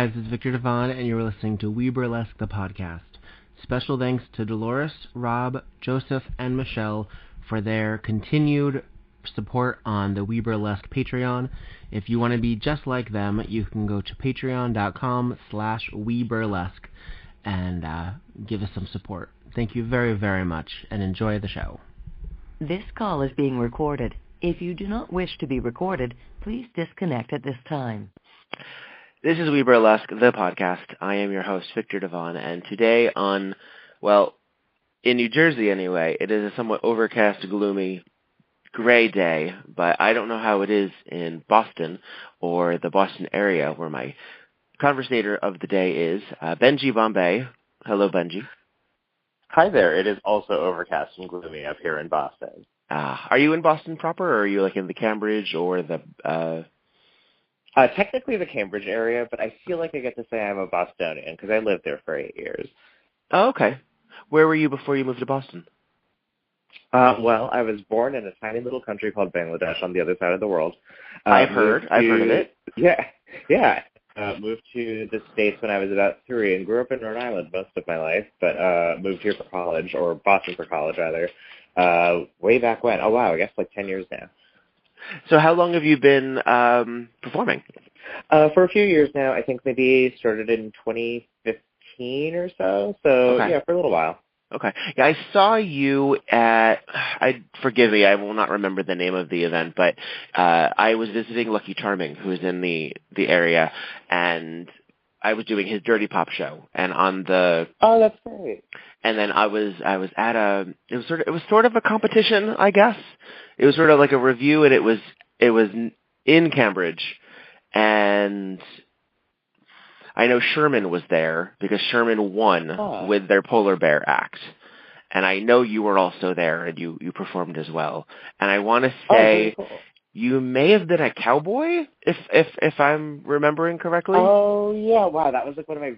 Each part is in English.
guys, it's Viktor Devonne, and you're listening to WEBurlesque, the podcast. Special thanks to Dolores, Rob, Joseph, and Michelle for their continued support on the WEBurlesque Patreon. If you want to be just like them, you can go to patreon.com/WEBurlesque and give us some support. Thank you very, very much, and enjoy the show. This call is being recorded. If you do not wish to be recorded, please disconnect at this time. This is WEBurlesque, the podcast. I am your host, Viktor Devonne, and today in New Jersey anyway, it is a somewhat overcast, gloomy, gray day, but I don't know how it is in Boston or the Boston area, where my conversator of the day is Benji Bombay. Hello, Benji. Hi there. It is also overcast and gloomy up here in Boston. Are you in Boston proper, or are you like in the Cambridge or the... Technically the Cambridge area, but I feel like I get to say I'm a Bostonian because I lived there for 8 years. Oh, okay. Where were you before you moved to Boston? Well, I was born in a tiny little country called Bangladesh on the other side of the world. I've heard of it. Yeah. Moved to the States when I was about 3 and grew up in Rhode Island most of my life, but moved here for college, or Boston for college rather, way back when. Oh, wow, I guess like 10 years now. So how long have you been performing? For a few years now. I think maybe started in 2015 or so. So, okay. Yeah, for a little while. Okay. Yeah, I saw you forgive me, I will not remember the name of the event, but I was visiting Lucky Charming, who is in the area, and I was doing his Dirty Pop show, and on the... Oh, that's great. And then I was at it was sort of a competition, I guess. It was sort of like a review, and it was in Cambridge, and I know Sherman was there because Sherman won with their Polar Bear act. And I know you were also there, and you performed as well. And I want to say you may have been a cowboy, if I'm remembering correctly. Oh yeah, wow, that was like my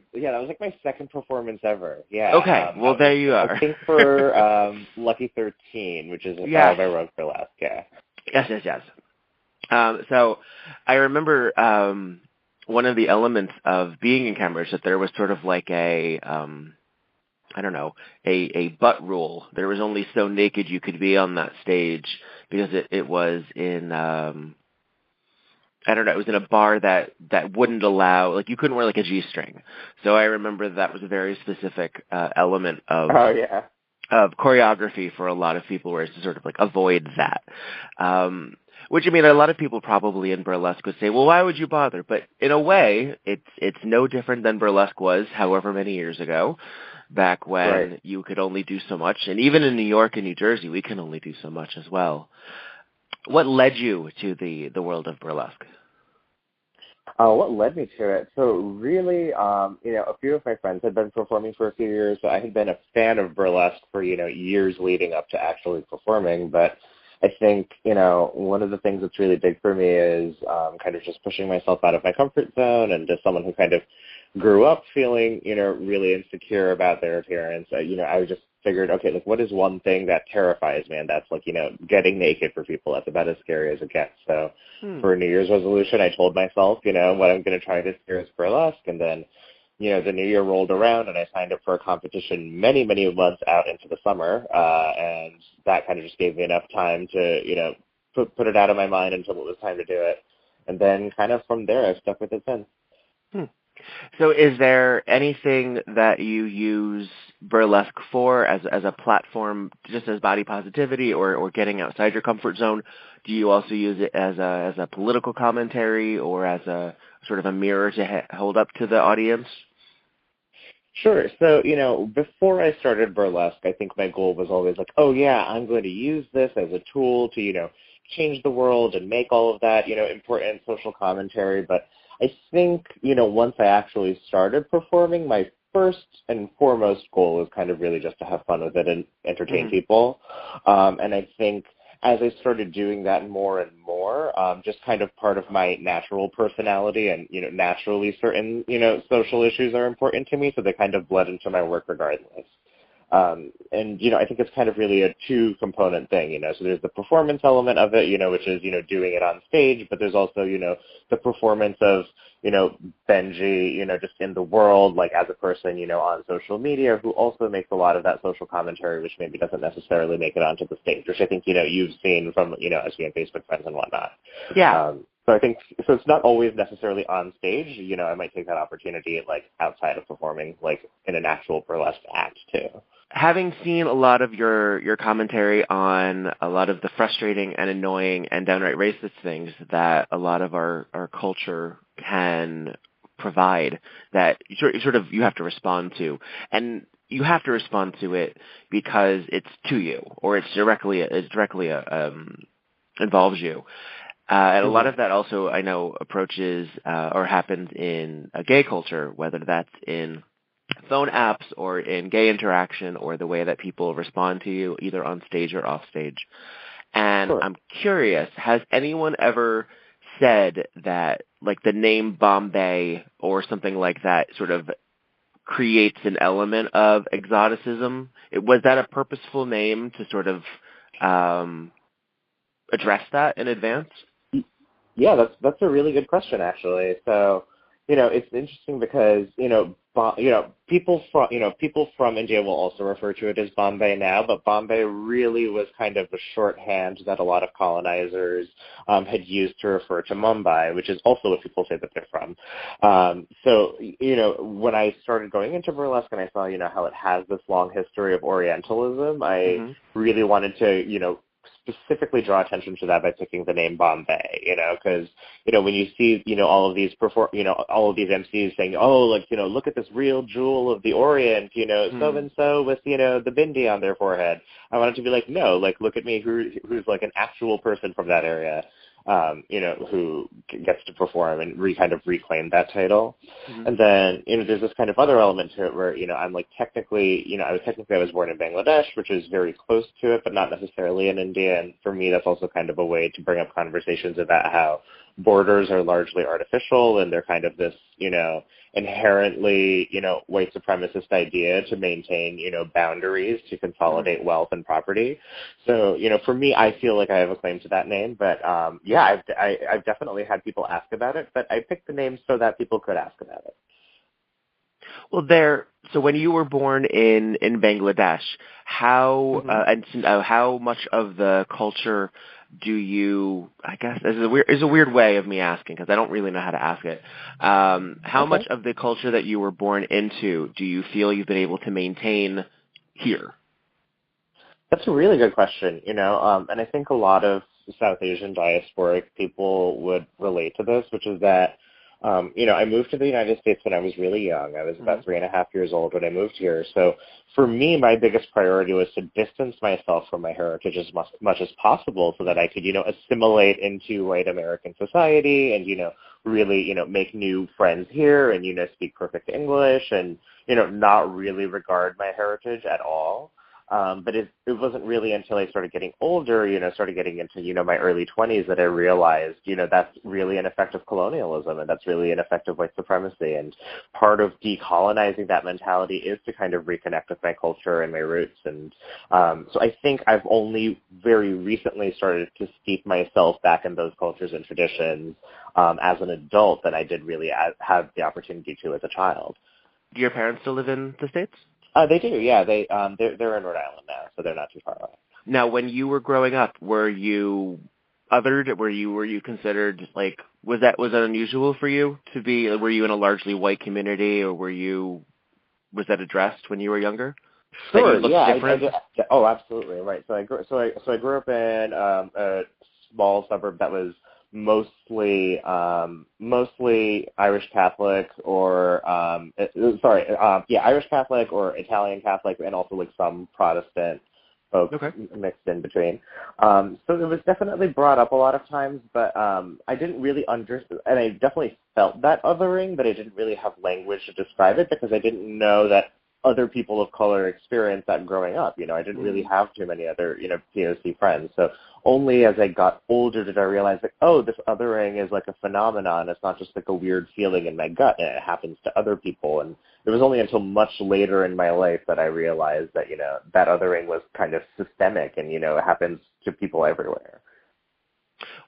second performance ever. Yeah. Okay, well there you are. I think for Lucky 13, which is by WEBurlesque. Yeah. Yes. So I remember one of the elements of being in Cambridge that there was sort of like a butt rule. There was only so naked you could be on that stage because it was in it was in a bar that wouldn't allow, like, you couldn't wear like a G-string. So I remember that was a very specific element of choreography for a lot of people, where it's to sort of like avoid that. Which, I mean, a lot of people probably in burlesque would say, well, why would you bother? But in a way, it's no different than burlesque was however many years ago, back when you could only do so much. And even in New York and New Jersey, we can only do so much as well. What led you to the world of burlesque? What led me to it? So really, a few of my friends had been performing for a few years. So I had been a fan of burlesque for, years leading up to actually performing. But I think, one of the things that's really big for me is kind of just pushing myself out of my comfort zone, and as someone who kind of grew up feeling, really insecure about their appearance, I just figured, okay, like, what is one thing that terrifies me? And that's like, getting naked for people. That's about as scary as it gets. So for a New Year's resolution, I told myself, what I'm going to try this year is burlesque. And then, the new year rolled around, and I signed up for a competition many, many months out into the summer. And that kind of just gave me enough time to, put it out of my mind until it was time to do it. And then kind of from there, I've stuck with it since. So is there anything that you use burlesque for as a platform, just as body positivity or getting outside your comfort zone? Do you also use it as a political commentary, or as a sort of a mirror to hold up to the audience? Sure. So, before I started burlesque, I think my goal was always like, oh yeah, I'm going to use this as a tool to, change the world and make all of that, important social commentary. But I think, once I actually started performing, my first and foremost goal is kind of really just to have fun with it and entertain people. And I think as I started doing that more and more, just kind of part of my natural personality, and, naturally certain, social issues are important to me, so they kind of bled into my work regardless. And, you know, I think it's kind of really a two-component thing, you know. So there's the performance element of it, you know, which is, you know, doing it on stage, but there's also, you know, the performance of, you know, Benji, you know, just in the world, like as a person, you know, on social media, who also makes a lot of that social commentary, which maybe doesn't necessarily make it onto the stage, which I think, you know, you've seen from, you know, us being Facebook friends and whatnot. Yeah. So I think, so it's not always necessarily on stage. You know, I might take that opportunity, like, outside of performing, like, in an actual burlesque act, too. Having seen a lot of your commentary on a lot of the frustrating and annoying and downright racist things that a lot of our culture can provide, that you have to respond to. And you have to respond to it because it's to you, or it directly involves you. And a lot of that also, I know, approaches or happens in a gay culture, whether that's in phone apps or in gay interaction or the way that people respond to you, either on stage or off stage. And Sure. I'm curious, has anyone ever said that, like, the name Bombay or something like that sort of creates an element of exoticism? Was that a purposeful name to sort of address that in advance? Yeah, that's a really good question, actually. So, you know, it's interesting because, people from India will also refer to it as Bombay now, but Bombay really was kind of a shorthand that a lot of colonizers had used to refer to Mumbai, which is also what people say that they're from. So, you know, when I started going into burlesque and I saw, you know, how it has this long history of Orientalism, I really wanted to, you know, specifically draw attention to that by picking the name Bombay, you know, because, you know, when you see, you know, all of these MCs saying, oh, like, you know, look at this real jewel of the Orient, you know, so-and-so with, you know, the bindi on their forehead. I wanted to be like, no, like, look at me, who's like an actual person from that area, you know, who gets to perform and kind of reclaim that title. And then, you know, there's this kind of other element to it where, you know, I'm like technically, you know, I was born in Bangladesh, which is very close to it, but not necessarily in India. And for me, that's also kind of a way to bring up conversations about how borders are largely artificial and they're kind of this, you know, inherently, you know, white supremacist idea to maintain, you know, boundaries to consolidate wealth and property. So, you know, for me, I feel like I have a claim to that name, but yeah, I've definitely had people ask about it, but I picked the name so that people could ask about it. Well, so when you were born in Bangladesh, how much of the culture do you, I guess, is a weird way of me asking because I don't really know how to ask it. How much of the culture that you were born into do you feel you've been able to maintain here? That's a really good question, you know, and I think a lot of South Asian diasporic people would relate to this, which is that, you know, I moved to the United States when I was really young. I was about 3.5 years old when I moved here. So for me, my biggest priority was to distance myself from my heritage as much as possible so that I could, you know, assimilate into white American society and, you know, really, you know, make new friends here and, you know, speak perfect English and, you know, not really regard my heritage at all. But it wasn't really until I started getting older, you know, started getting into, you know, my early 20s that I realized, you know, that's really an effect of colonialism and that's really an effect of white supremacy. And part of decolonizing that mentality is to kind of reconnect with my culture and my roots. And so I think I've only very recently started to steep myself back in those cultures and traditions as an adult than I did really have the opportunity to as a child. Do your parents still live in the States? They do, yeah. They're in Rhode Island now, so they're not too far away. Now, when you were growing up, were you othered? Were you considered, like, was that unusual for you to be? Were you in a largely white community, or was that addressed when you were younger? Sure, yeah. Oh, absolutely, right. So I grew up in a small suburb that was mostly Irish Catholic or Irish Catholic or Italian Catholic, and also like some Protestant folks mixed in between. So it was definitely brought up a lot of times, but I didn't really understand, and I definitely felt that othering, but I didn't really have language to describe it because I didn't know that other people of color experienced that growing up. You know, I didn't really have too many other, you know, POC friends. So only as I got older did I realize, like, oh, this othering is like a phenomenon. It's not just like a weird feeling in my gut, and it happens to other people. And it was only until much later in my life that I realized that, that othering was kind of systemic and, it happens to people everywhere.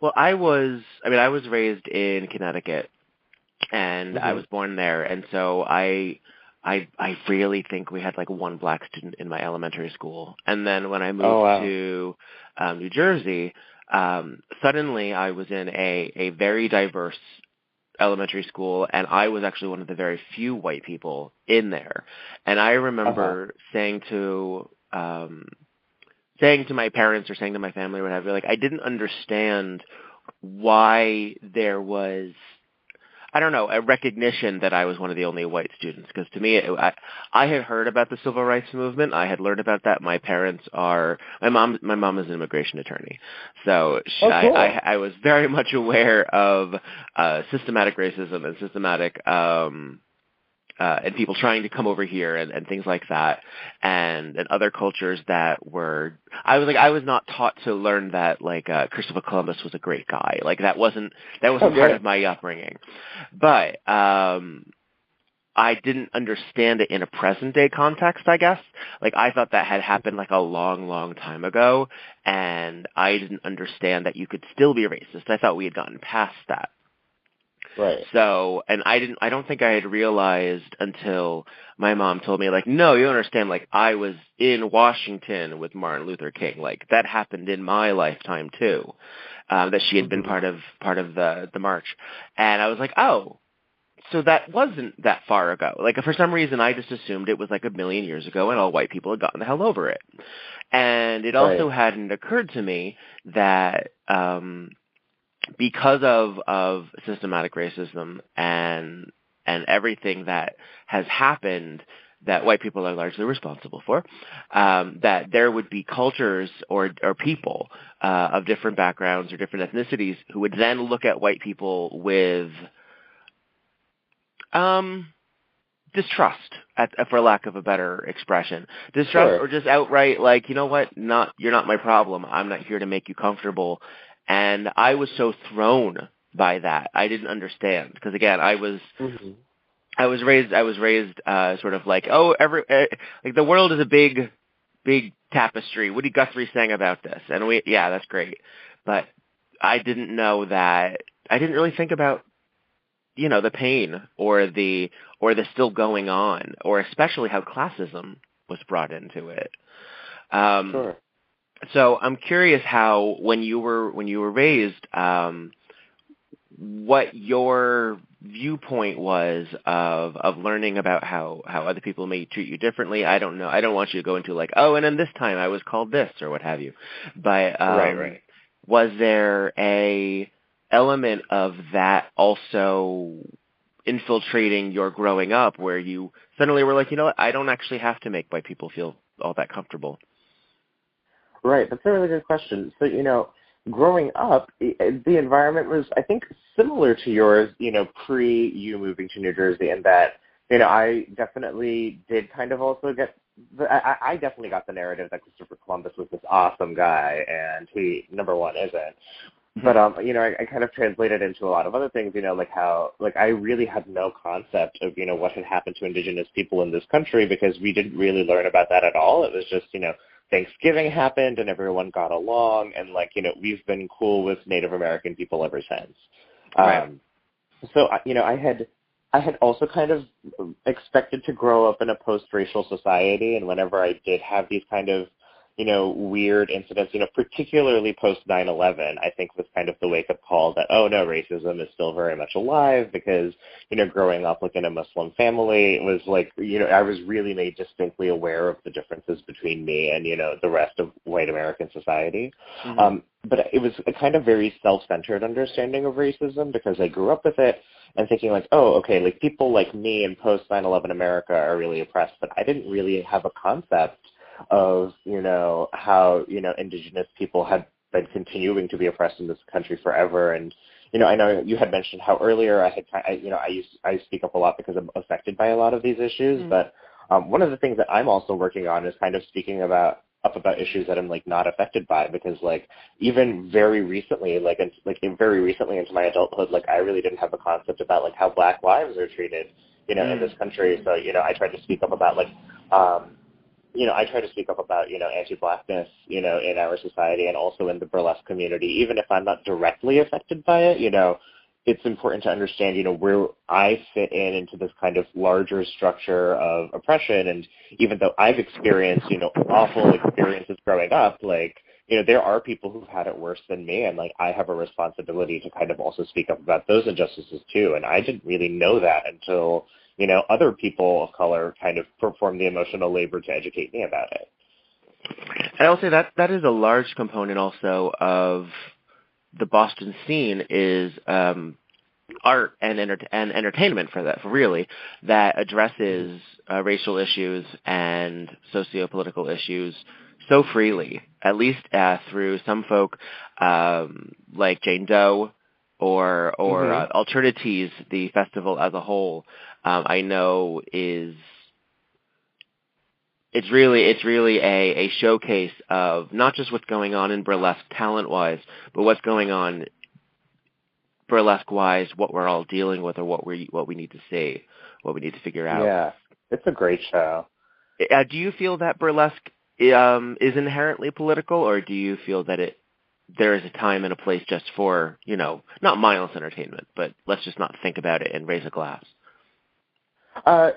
Well, I was raised in Connecticut, and I was born there, and so I really think we had like one black student in my elementary school. And then when I moved to New Jersey, suddenly I was in a very diverse elementary school, and I was actually one of the very few white people in there. And I remember saying to my parents or saying to my family or whatever, like, I didn't understand why there was, I don't know, a recognition that I was one of the only white students. Because to me, I had heard about the civil rights movement. I had learned about that. My mom is an immigration attorney. So cool. I was very much aware of systematic racism and systematic and people trying to come over here and things like that, and other cultures that were. I was not taught to learn that Christopher Columbus was a great guy. Like that wasn't part of my upbringing, but I didn't understand it in a present day context, I guess. Like I thought that had happened like a long, long time ago, and I didn't understand that you could still be a racist. I thought we had gotten past that. Right. So, and I don't think I had realized until my mom told me, like, no, you don't understand, like, I was in Washington with Martin Luther King. Like, that happened in my lifetime, too, that she had been part of the march. And I was like, oh, so that wasn't that far ago. Like, for some reason, I just assumed it was like a million years ago and all white people had gotten the hell over it. And it also hadn't occurred to me that because of systematic racism and everything that has happened that white people are largely responsible for, that there would be cultures or people of different backgrounds or different ethnicities who would then look at white people with distrust, for lack of a better expression. Distrust or just outright like, you know what, you're not my problem. I'm not here to make you comfortable. And I was so thrown by that. I didn't understand because again, I was raised sort of like, like the world is a big tapestry. Woody Guthrie sang about this, and that's great. But I didn't know that. I didn't really think about, the pain or the still going on, or especially how classism was brought into it. So I'm curious how, when you were raised, what your viewpoint was of learning about how other people may treat you differently. I don't know. I don't want you to go into like, and then this time I was called this or what have you. But was there a element of that also infiltrating your growing up where you suddenly were like, you know what, I don't actually have to make white people feel all that comfortable? Right. That's a really good question. So, growing up, the environment was, I think, similar to yours, pre you moving to New Jersey, in that, I definitely did kind of also get, I definitely got the narrative that Christopher Columbus was this awesome guy, and he, number one, isn't. But, I kind of translated into a lot of other things, like how, I really had no concept of, what had happened to indigenous people in this country, because we didn't really learn about that at all. It was just, Thanksgiving happened and everyone got along, and we've been cool with Native American people ever since. So I had also kind of expected to grow up in a post-racial society, and whenever I did have these kind of weird incidents, particularly post 9/11, I think was kind of the wake-up call that, oh no, racism is still very much alive, because, growing up in a Muslim family, it was like, I was really made distinctly aware of the differences between me and, the rest of white American society. But it was a kind of very self-centered understanding of racism, because I grew up with it and thinking like, oh, okay, like people like me in post 9/11 America are really oppressed, but I didn't really have a concept of, how, indigenous people had been continuing to be oppressed in this country forever. And, I know you had mentioned how earlier I speak up a lot because I'm affected by a lot of these issues. But one of the things that I'm also working on is kind of speaking up about issues that I'm not affected by, because even very recently, very recently into my adulthood, I really didn't have a concept about how Black lives are treated in this country. So, I try to speak up about anti-Blackness, in our society and also in the burlesque community. Even if I'm not directly affected by it, it's important to understand, where I fit into this kind of larger structure of oppression. And even though I've experienced, awful experiences growing up, there are people who've had it worse than me. And, I have a responsibility to kind of also speak up about those injustices, too. And I didn't really know that until, other people of color kind of performed the emotional labor to educate me about it. And I'll say that is a large component also of the Boston scene is art and entertainment that addresses racial issues and socio-political issues so freely, at least through some folk like Jane Doe or Alternities, the festival as a whole. I know it's really a showcase of not just what's going on in burlesque talent-wise, but what's going on burlesque-wise, what we're all dealing with, or what we need to see, what we need to figure out. Yeah, it's a great show. Do you feel that burlesque is inherently political, or do you feel that there is a time and a place just for, not mindless entertainment, but let's just not think about it and raise a glass? I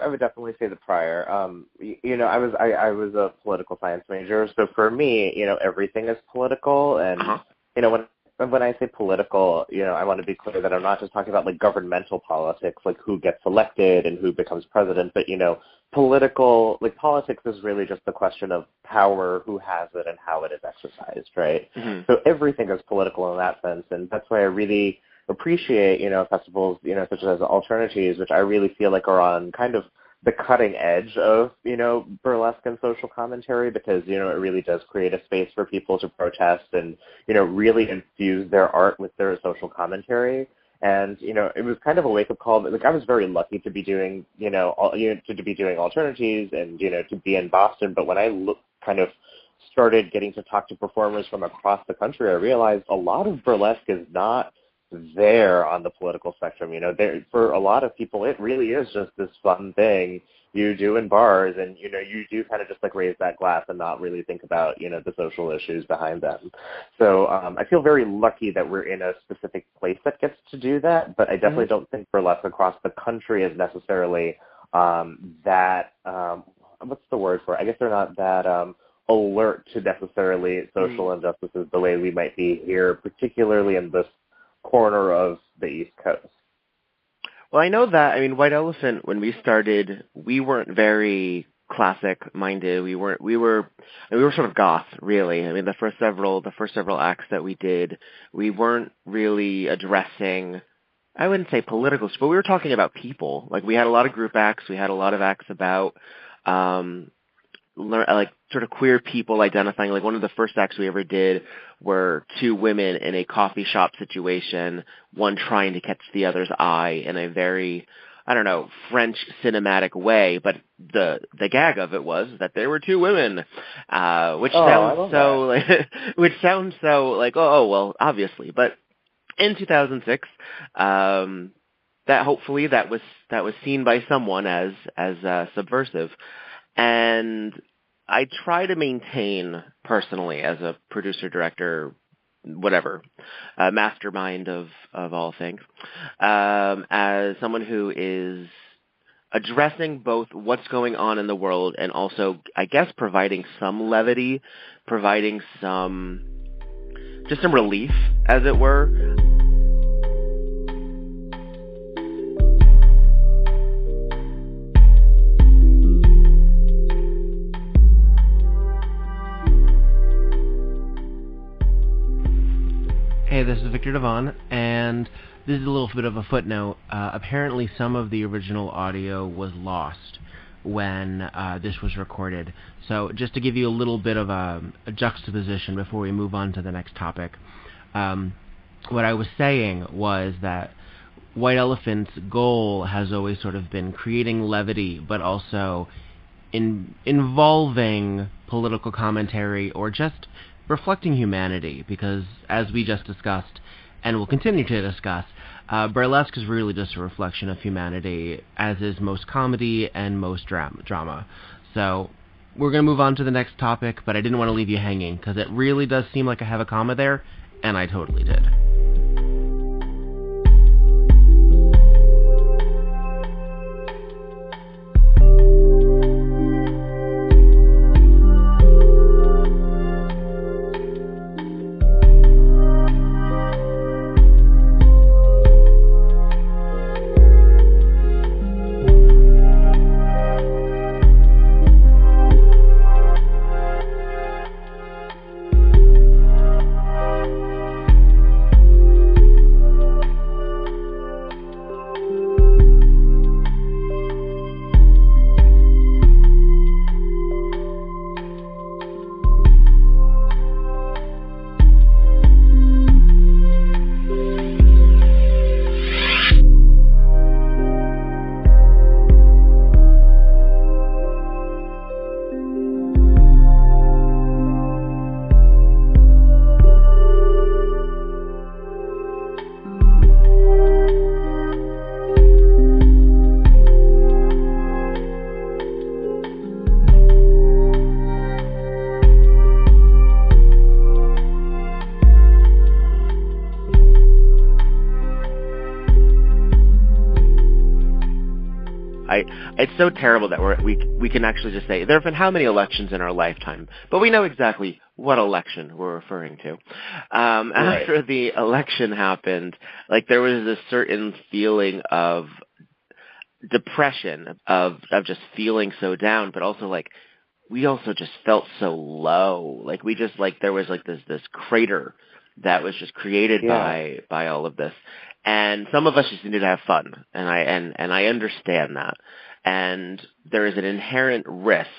would definitely say the prior. I was a political science major, so for me, everything is political, and when I say political, I want to be clear that I'm not just talking about governmental politics, who gets elected and who becomes president, but politics is really just the question of power, who has it, and how it is exercised, right? Mm-hmm. So everything is political in that sense, and that's why I really appreciate, festivals, such as Alternities, which I really feel are on kind of the cutting edge of, burlesque and social commentary, because, it really does create a space for people to protest and, really infuse their art with their social commentary. And, it was kind of a wake-up call. I was very lucky to be doing, to be doing Alternities and, to be in Boston. But when I kind of started getting to talk to performers from across the country, I realized a lot of burlesque is not there on the political spectrum. For a lot of people, it really is just this fun thing you do in bars, and you do kind of just raise that glass and not really think about the social issues behind them. So I feel very lucky that we're in a specific place that gets to do that, but I definitely don't think burlesque across the country is necessarily that what's the word for it? I guess they're not that alert to necessarily social injustices the way we might be here, particularly in this corner of the East Coast. Well, I know that. White Elephant, when we started, we weren't very classic-minded. We were sort of goth, really. The first several acts that we did, we weren't really addressing, I wouldn't say politicals, but we were talking about people. We had a lot of group acts. We had a lot of acts about sort of queer people identifying. One of the first acts we ever did were two women in a coffee shop situation, one trying to catch the other's eye in a very, French cinematic way, but the gag of it was that there were two women, which sounds so well, obviously. But in 2006, that hopefully that was seen by someone as subversive. And I try to maintain personally, as a producer, director, whatever, mastermind of all things, as someone who is addressing both what's going on in the world and also, I guess, providing some levity, providing some relief, as it were. Hey, this is Viktor Devonne, and this is a little bit of a footnote. Apparently some of the original audio was lost when this was recorded. So just to give you a little bit of a juxtaposition before we move on to the next topic, what I was saying was that White Elephant's goal has always sort of been creating levity, but also involving political commentary or just reflecting humanity, because as we just discussed, and will continue to discuss. Burlesque is really just a reflection of humanity, as is most comedy and most drama. So we're going to move on to the next topic, but I didn't want to leave you hanging, because it really does seem like I have a comma there, and I totally did. It's so terrible that we can actually just say there have been how many elections in our lifetime, but we know exactly what election we're referring to. After the election happened, like there was a certain feeling of depression, of just feeling so down, but also like we also just felt so low. Like we just like there was like this crater that was just created by all of this. And some of us just needed to have fun, and I understand that. And there is an inherent risk,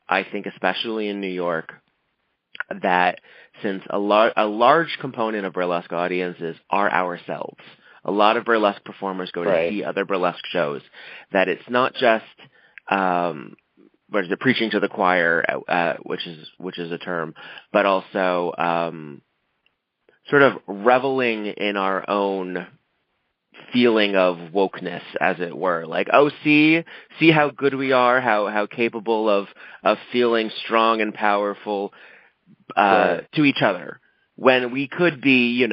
I think, especially in New York, that since a large component of burlesque audiences are ourselves, a lot of burlesque performers go to see other burlesque shows, that it's not just preaching to the choir, which is a term, but also sort of reveling in our own feeling of wokeness, as it were. Like, oh, see how good we are, how capable of feeling strong and powerful to each other, when we could be,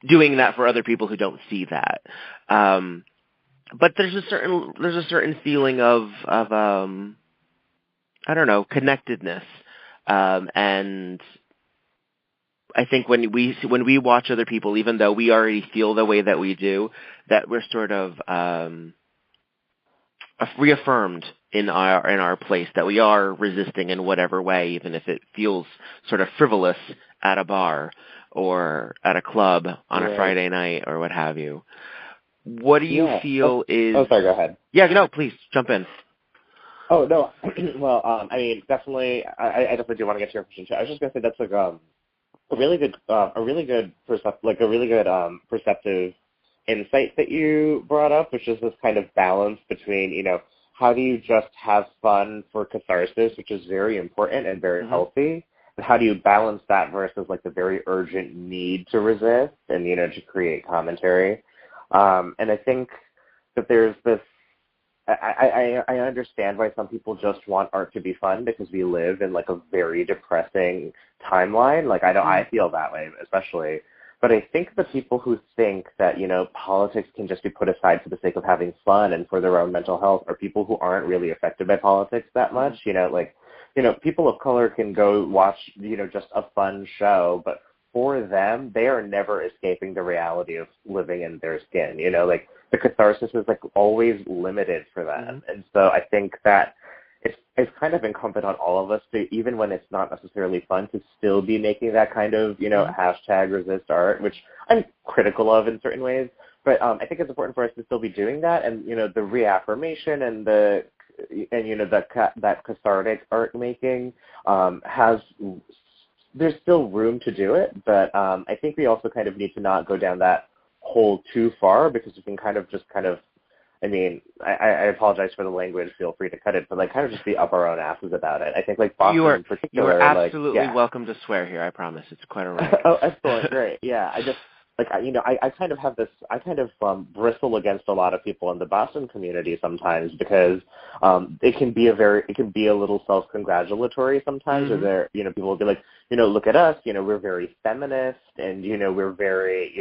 doing that for other people who don't see that. But there's a certain feeling of I don't know, connectedness, and I think when we watch other people, even though we already feel the way that we do, that we're sort of reaffirmed in our place, that we are resisting in whatever way, even if it feels sort of frivolous at a bar or at a club on a Friday night or what have you. What do you feel is... Oh, sorry, go ahead. Yeah, no, please, jump in. Oh, no. Well, I mean, definitely, I definitely do want to get to your question, too. I was just going to say that's like a really good perceptive insight that you brought up, which is this kind of balance between, how do you just have fun for catharsis, which is very important and very healthy, and how do you balance that versus like the very urgent need to resist and, to create commentary. And I think that there's this, I understand why some people just want art to be fun, because we live in like a very depressing timeline. Like I feel that way especially. But I think the people who think that, politics can just be put aside for the sake of having fun and for their own mental health are people who aren't really affected by politics that much. People of color can go watch, just a fun show, but for them, they are never escaping the reality of living in their skin. The catharsis is like always limited for them. And so I think that it's kind of incumbent on all of us to, even when it's not necessarily fun, to still be making that kind of, hashtag resist art, which I'm critical of in certain ways. But I think it's important for us to still be doing that. And, the reaffirmation and that cathartic art making there's still room to do it. But I think we also kind of need to not go down that hole too far, because we can kind of I mean, I apologize for the language. Feel free to cut it, but like, kind of just be up our own asses about it. I think like Boston in particular. You are absolutely welcome to swear here. I promise. It's quite all right. Oh, excellent, great. Yeah, I just like I kind of have this. I kind of bristle against a lot of people in the Boston community sometimes because it can be a little self-congratulatory sometimes. Mm-hmm. Or people will be like, look at us. We're very feminist, and we're very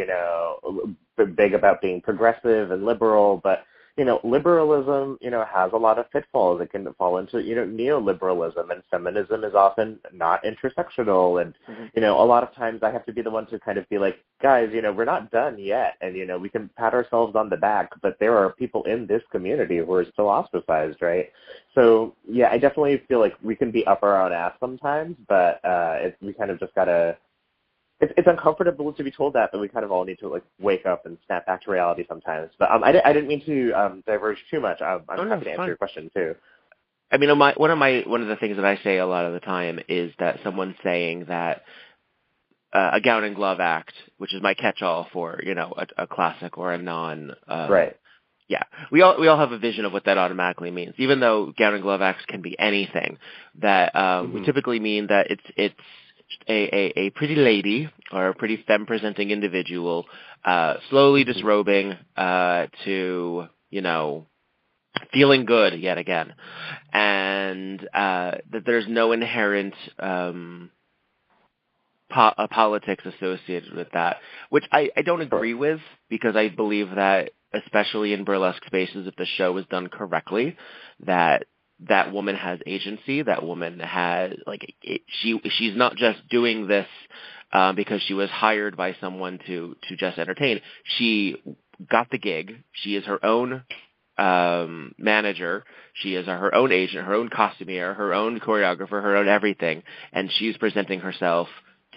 big about being progressive and liberal, but liberalism, has a lot of pitfalls. It can fall into, neoliberalism, and feminism is often not intersectional. And, a lot of times I have to be the one to kind of be like, guys, we're not done yet. And, we can pat ourselves on the back, but there are people in this community who are still ostracized, right? So, yeah, I definitely feel like we can be up our own ass sometimes, but we kind of just got to, it's uncomfortable to be told that, but we kind of all need to like wake up and snap back to reality sometimes. But I didn't mean to diverge too much. I'm happy to answer your question too. I mean, one of the things that I say a lot of the time is that someone's saying that a gown and glove act, which is my catch-all for a classic or a non right. Yeah, we all have a vision of what that automatically means. Even though gown and glove acts can be anything, that we typically mean that it's a pretty lady or a pretty femme-presenting individual slowly disrobing to, feeling good yet again. And that there's no inherent politics associated with that, which I don't agree with, because I believe that, especially in burlesque spaces, if the show is done correctly, that woman has agency. That woman has she's not just doing this because she was hired by someone to just entertain. She got the gig. She is her own manager. She is her own agent, her own costumier, her own choreographer, her own everything, and she's presenting herself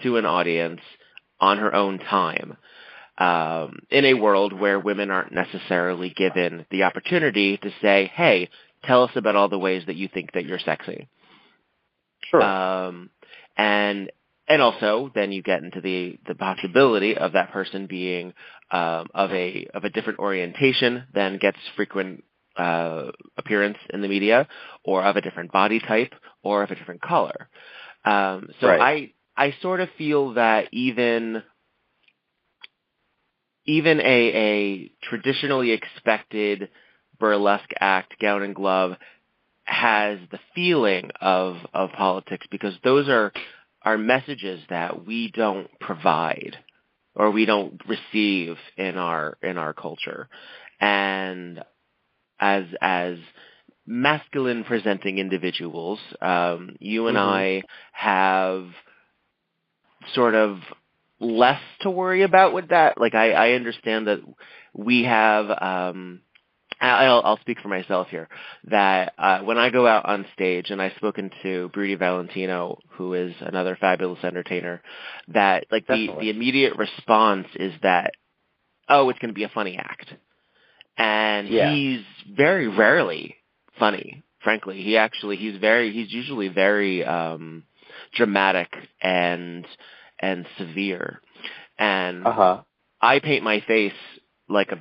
to an audience on her own time. In a world where women aren't necessarily given the opportunity to say, hey, tell us about all the ways that you think that you're sexy. Sure. And also then you get into the possibility of that person being of a different orientation than gets frequent appearance in the media, or of a different body type, or of a different color. Right. I sort of feel that even a traditionally expected burlesque act, gown and glove, has the feeling of politics, because those are messages that we don't provide or we don't receive in our culture. And as masculine presenting individuals, you and I have sort of less to worry about with that. Like, I understand that we have, I'll speak for myself here, that when I go out on stage, and I've spoken to Broody Valentino, who is another fabulous entertainer, that like the immediate response is that, oh, it's going to be a funny act. And he's very rarely funny, frankly. He's usually very dramatic and severe. And I paint my face like a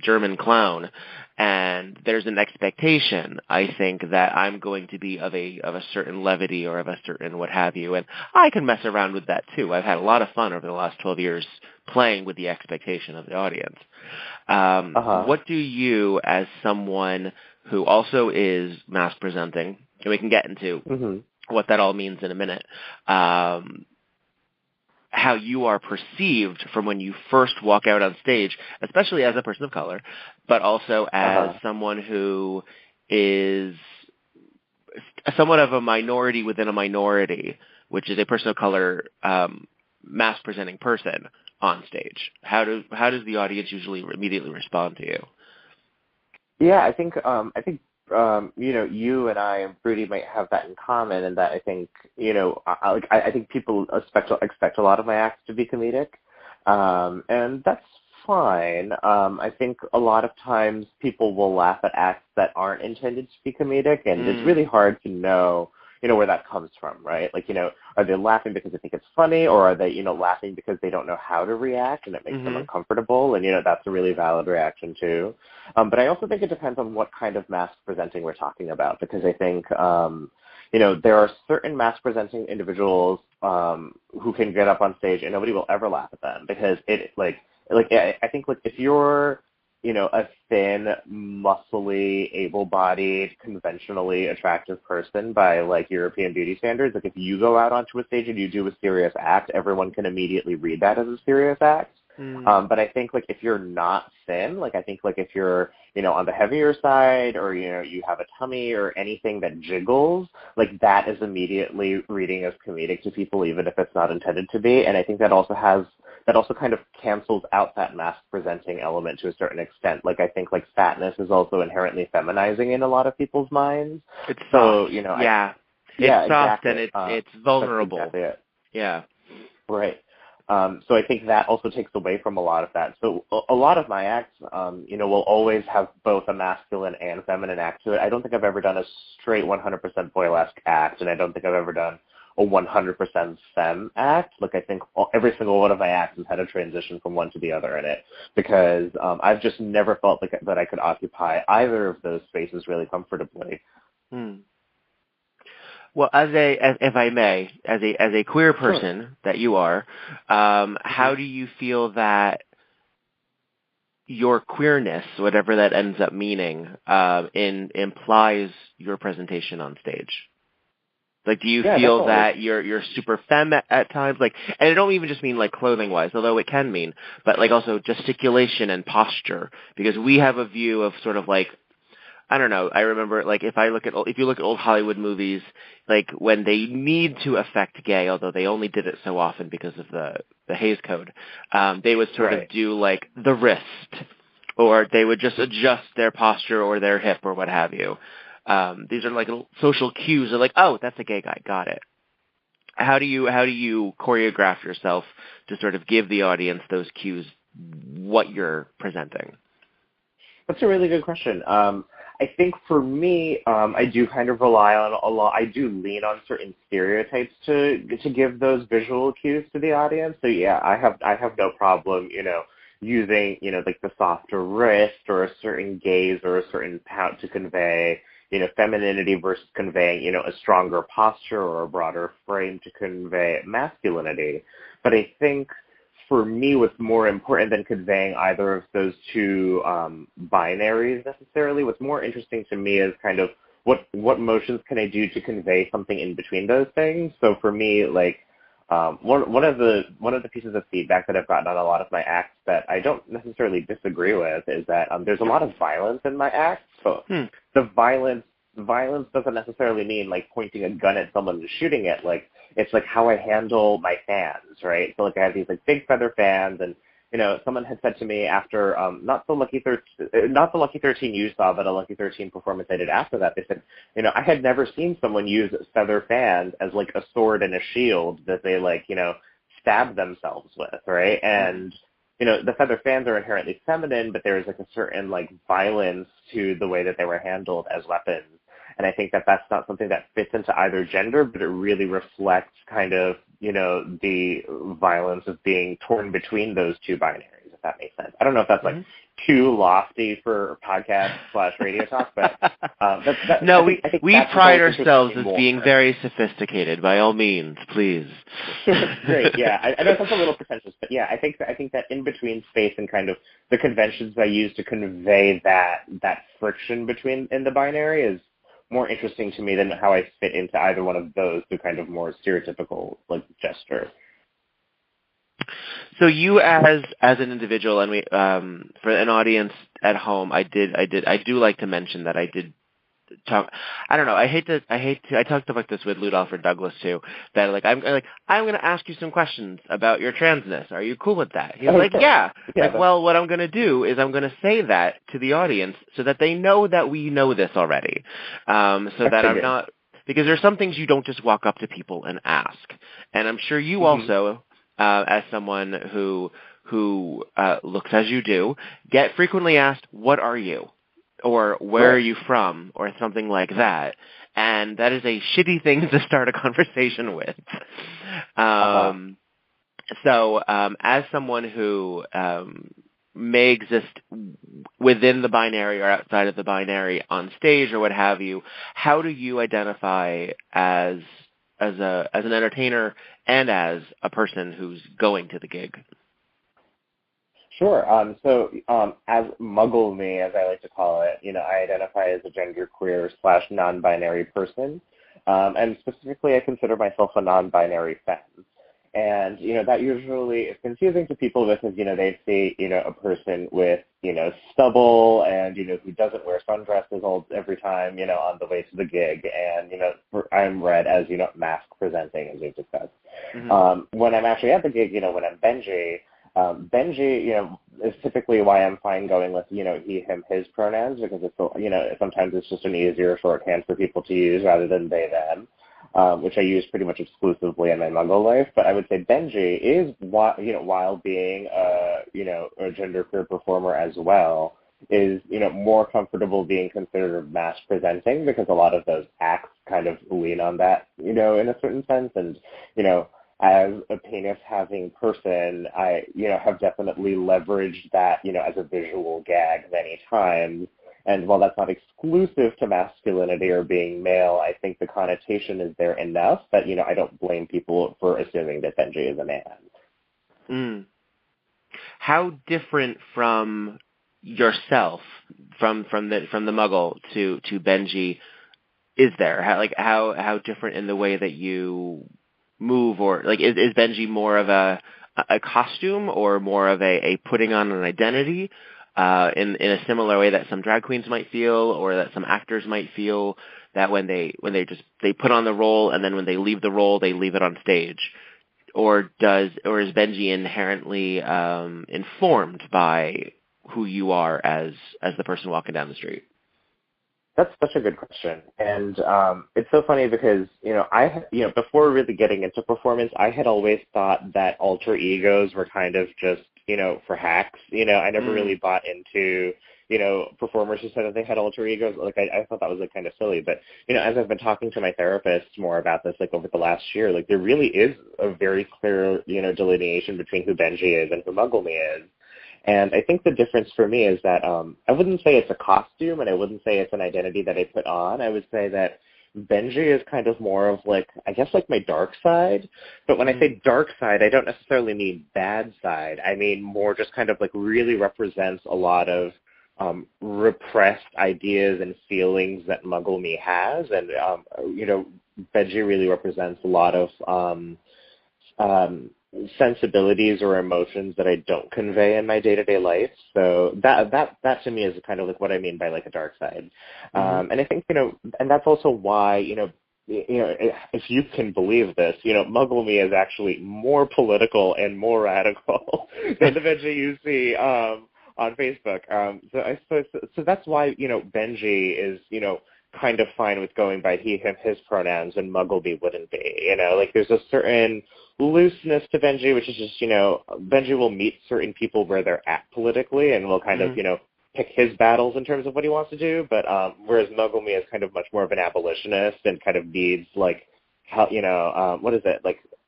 German clown, and there's an expectation, I think, that I'm going to be of a certain levity or of a certain what have you, and I can mess around with that too. I've had a lot of fun over the last 12 years playing with the expectation of the audience. What do you, as someone who also is mass presenting, and we can get into what that all means in a minute, how you are perceived from when you first walk out on stage, especially as a person of color, but also as someone who is somewhat of a minority within a minority, which is a person of color, mass presenting person on stage. How does the audience usually immediately respond to you? Yeah, I think you and I and Broody might have that in common, and that I think, I think people expect a lot of my acts to be comedic, and that's fine. I think a lot of times people will laugh at acts that aren't intended to be comedic, and it's really hard to know, where that comes from, right? Like, are they laughing because they think it's funny, or are they, laughing because they don't know how to react and it makes them uncomfortable? And, that's a really valid reaction too. But I also think it depends on what kind of mask presenting we're talking about, because I think, there are certain mask presenting individuals who can get up on stage and nobody will ever laugh at them, because I think if you're, a thin, muscly, able-bodied, conventionally attractive person by, European beauty standards, if you go out onto a stage and you do a serious act, everyone can immediately read that as a serious act. But I think, if you're not thin, I think, if you're, on the heavier side, or, you have a tummy or anything that jiggles, that is immediately reading as comedic to people, even if it's not intended to be. And I think that also kind of cancels out that mask presenting element to a certain extent. I think fatness is also inherently feminizing in a lot of people's minds. It's so, soft. It's soft, exactly. and it's vulnerable. That's exactly it. Yeah. Right. So I think that also takes away from a lot of that. So a lot of my acts, will always have both a masculine and feminine act to it. I don't think I've ever done a straight 100% boylesque act, and I don't think I've ever done a 100% femme act. I think every single one of my acts has had a transition from one to the other in it, because I've just never felt that I could occupy either of those spaces really comfortably. Well, if I may, as a queer person that you are, how do you feel that your queerness, whatever that ends up meaning, implies your presentation on stage? Do you feel that you're super femme at times? And I don't even just mean clothing wise, although it can mean, but also gesticulation and posture, because we have a view of sort of I don't know. I remember, if you look at old Hollywood movies, when they need to affect gay, although they only did it so often because of the Hays Code, they would sort of do the wrist, or they would just adjust their posture or their hip or what have you. These are social cues. They're oh, that's a gay guy. Got it. How do you choreograph yourself to sort of give the audience those cues, what you're presenting? That's a really good question. I think for me, I do kind of rely on a lot. I do lean on certain stereotypes to give those visual cues to the audience. So yeah, I have no problem, using, the softer wrist or a certain gaze or a certain pout to convey, femininity versus conveying, a stronger posture or a broader frame to convey masculinity. But I think for me, what's more important than conveying either of those two binaries necessarily, what's more interesting to me is kind of what motions can I do to convey something in between those things. So for me, one of the pieces of feedback that I've gotten on a lot of my acts that I don't necessarily disagree with is that there's a lot of violence in my acts. So the violence doesn't necessarily mean pointing a gun at someone and shooting it. It's how I handle my fans, right? So I have these big feather fans, and someone had said to me after not the Lucky 13 you saw, but a Lucky 13 performance I did after that, they said, I had never seen someone use feather fans as a sword and a shield that they stab themselves with, right? And the feather fans are inherently feminine, but there's a certain violence to the way that they were handled as weapons. And I think that that's not something that fits into either gender, but it really reflects kind of, the violence of being torn between those two binaries, if that makes sense. I don't know if that's too lofty for podcast/radio talk, but no, we pride ourselves as being very sophisticated. By all means, please. Great, yeah. I know that's a little pretentious, but yeah, I think that in between space and kind of the conventions I use to convey that friction in the binary is more interesting to me than how I fit into either one of those to kind of more stereotypical gesture. So you as an individual, and we for an audience at home, I do like to mention that I did talk. I don't know. I talked about this with Ludolph Douglas too. That I'm going to ask you some questions about your transness. Are you cool with that? He's yeah. Well, what I'm going to do is I'm going to say that to the audience so that they know that we know this already. So that I'm not, because there's some things you don't just walk up to people and ask. And I'm sure you also, as someone who looks as you do, get frequently asked, "What are you?" or "Where are you from?" or something like that. And that is a shitty thing to start a conversation with. So as someone who may exist within the binary or outside of the binary on stage or what have you, how do you identify as an entertainer and as a person who's going to the gig? Sure. As Muggle me, as I like to call it, I identify as a genderqueer / non-binary person. And specifically, I consider myself a non-binary fan. And, that usually is confusing to people because, they see, a person with, stubble and, who doesn't wear sundresses every time, on the way to the gig. And, I'm read as, mask presenting, as we've discussed. Mm-hmm. When I'm actually at the gig, when I'm Benji, Benji, is typically why I'm fine going with, he, him, his pronouns, because it's, sometimes it's just an easier shorthand for people to use rather than they, them, which I use pretty much exclusively in my Muggle life. But I would say Benji is, while being, a genderqueer performer as well, is, more comfortable being considered mass presenting because a lot of those acts kind of lean on that, in a certain sense. And, as a penis-having person, I, have definitely leveraged that, as a visual gag many times. And while that's not exclusive to masculinity or being male, I think the connotation is there enough that, I don't blame people for assuming that Benji is a man. Mm. How different from yourself, from the Muggle to Benji, is there? How different in the way that you move, or is Benji more of a costume or more of a putting on an identity in a similar way that some drag queens might feel, or that some actors might feel that when they put on the role and then when they leave the role they leave it on stage, or is Benji inherently informed by who you are as the person walking down the street? That's such a good question. And it's so funny because, before really getting into performance, I had always thought that alter egos were kind of just, for hacks. I never really bought into, performers who said that they had alter egos. I thought that was kind of silly. But, as I've been talking to my therapist more about this, over the last year, there really is a very clear, delineation between who Benji is and who Muggle me is. And I think the difference for me is that I wouldn't say it's a costume, and I wouldn't say it's an identity that I put on. I would say that Benji is kind of more of my dark side. But when I say dark side, I don't necessarily mean bad side. I mean more just kind of really represents a lot of repressed ideas and feelings that Muggle me has. And, Benji really represents a lot of sensibilities or emotions that I don't convey in my day-to-day life. So that to me is kind of what I mean by a dark side. And I think, and that's also why, if you can believe this, Muggle me is actually more political and more radical than the Benji you see on Facebook. So that's why, Benji is, kind of fine with going by he, him, his pronouns, and Muggle me wouldn't be. There's a certain looseness to Benji, which is just, Benji will meet certain people where they're at politically and will kind of, pick his battles in terms of what he wants to do. But whereas Muggle me is kind of much more of an abolitionist and kind of needs how, what is it,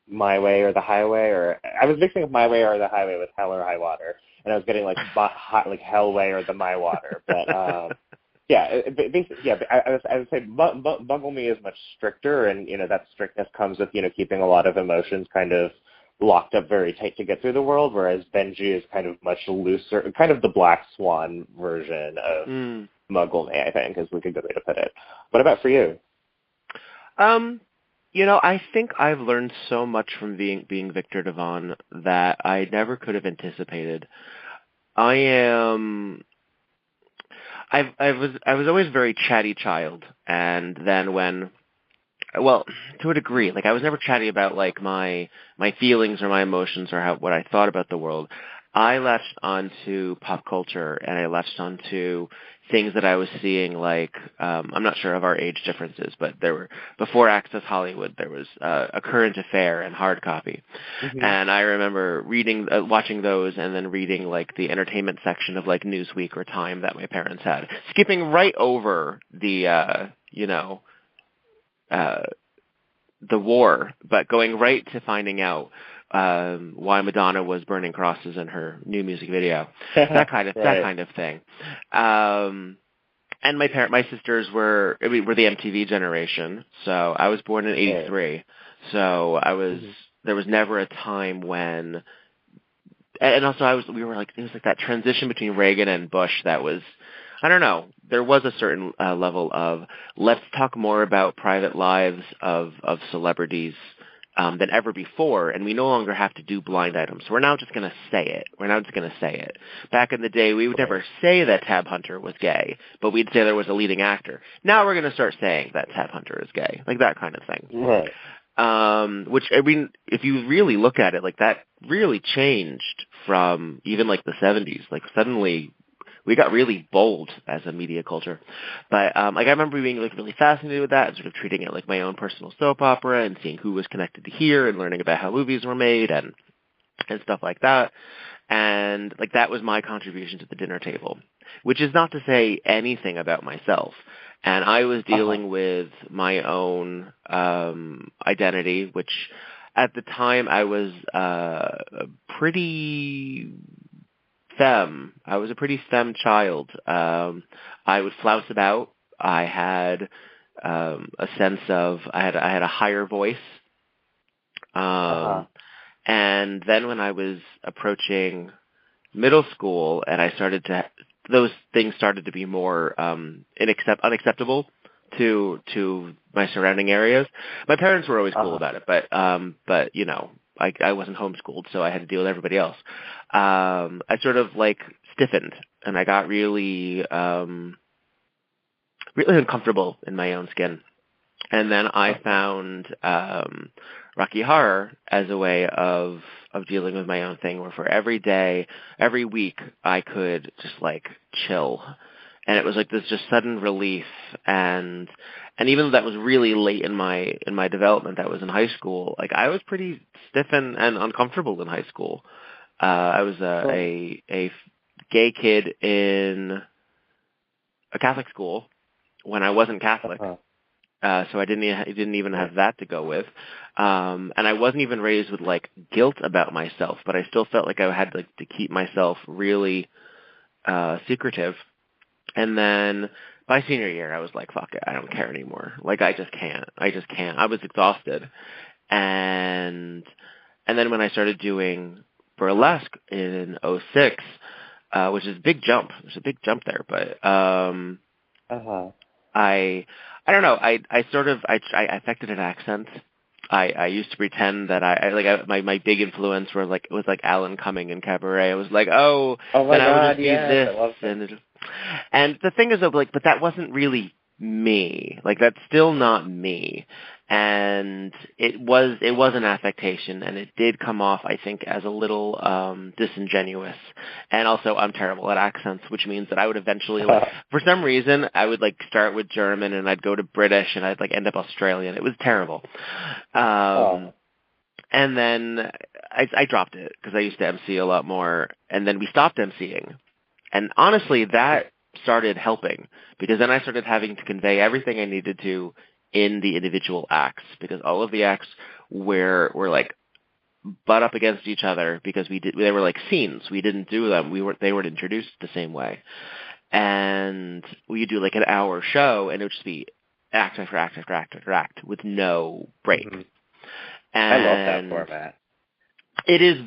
My Way or the Highway? Or I was mixing up My Way or the Highway with Hell or High Water, and I was getting Hell Way or the My Water. But I would say Muggle me is much stricter, and that strictness comes with keeping a lot of emotions kind of locked up very tight to get through the world, whereas Benji is kind of much looser, kind of the Black Swan version of Muggle me, I think, is a good way to put it. What about for you? I think I've learned so much from being Viktor Devonne that I never could have anticipated. I was always a very chatty child, and then to a degree, I was never chatty about my feelings or my emotions or what I thought about the world. I latched onto pop culture, and I latched onto things that I was seeing, I'm not sure of our age differences, but there were, before Access Hollywood, there was A Current Affair and Hard Copy. Mm-hmm. And I remember watching those and then reading, the entertainment section of, Newsweek or Time that my parents had, skipping right over the, the war, but going right to finding out why Madonna was burning crosses in her new music video, that kind of thing. And my sisters were the MTV generation, so I was born in '83, so there was never a time when, and also it was like that transition between Reagan and Bush that was, I don't know, there was a certain level of let's talk more about private lives of celebrities than ever before, and we no longer have to do blind items. We're now just going to say it. Back in the day, we would never say that Tab Hunter was gay, but we'd say there was a leading actor. Now we're going to start saying that Tab Hunter is gay, like that kind of thing. Right. Which, I mean, if you really look at it, like that really changed from even like the 70s. Like suddenly we got really bold as a media culture. But like I remember being like really fascinated with that and sort of treating it like my own personal soap opera and seeing who was connected to here and learning about how movies were made and stuff like that. And like that was my contribution to the dinner table, which is not to say anything about myself. And I was dealing with my own identity, which at the time I was pretty femme. I was a pretty femme child. I would flounce about. I had a sense of I had a higher voice. And then when I was approaching middle school, and those things started to be more unacceptable to my surrounding areas. My parents were always cool about it, but you know, I wasn't homeschooled, so I had to deal with everybody else. I sort of like stiffened, and I got really uncomfortable in my own skin. And then I found Rocky Horror as a way of dealing with my own thing, where for every day, every week, I could just like chill. And it was like this just sudden relief, and even though that was really late in my development, that was in high school, like I was pretty stiff and uncomfortable in high school. I was a gay kid in a Catholic school when I wasn't Catholic. So I didn't even have that to go with. And I wasn't even raised with like guilt about myself, but I still felt like I had like to keep myself really secretive. And then by senior year, I was like, fuck it, I don't care anymore. Like, I just can't. I was exhausted. And then when I started doing burlesque in '06, which is a big jump. There's a big jump there, but I don't know. I affected an accent. I used to pretend that my big influence was like Alan Cumming in Cabaret. I was like, oh my God, I would just be this, and the thing is, but that wasn't really me. Like, that's still not me. And it was an affectation, and it did come off, I think, as a little disingenuous. And also, I'm terrible at accents, which means that I would eventually, for some reason, I would start with German, and I'd go to British, and I'd end up Australian. It was terrible. And then I dropped it because I used to MC a lot more, and then we stopped MCing. And honestly, that started helping, because then I started having to convey everything I needed to in the individual acts, because all of the acts were butt up against each other, because they were like scenes. We didn't do them. They weren't introduced the same way. And we do an hour show, and it would just be act after act after act after act with no break. Mm-hmm. And I love that format. It is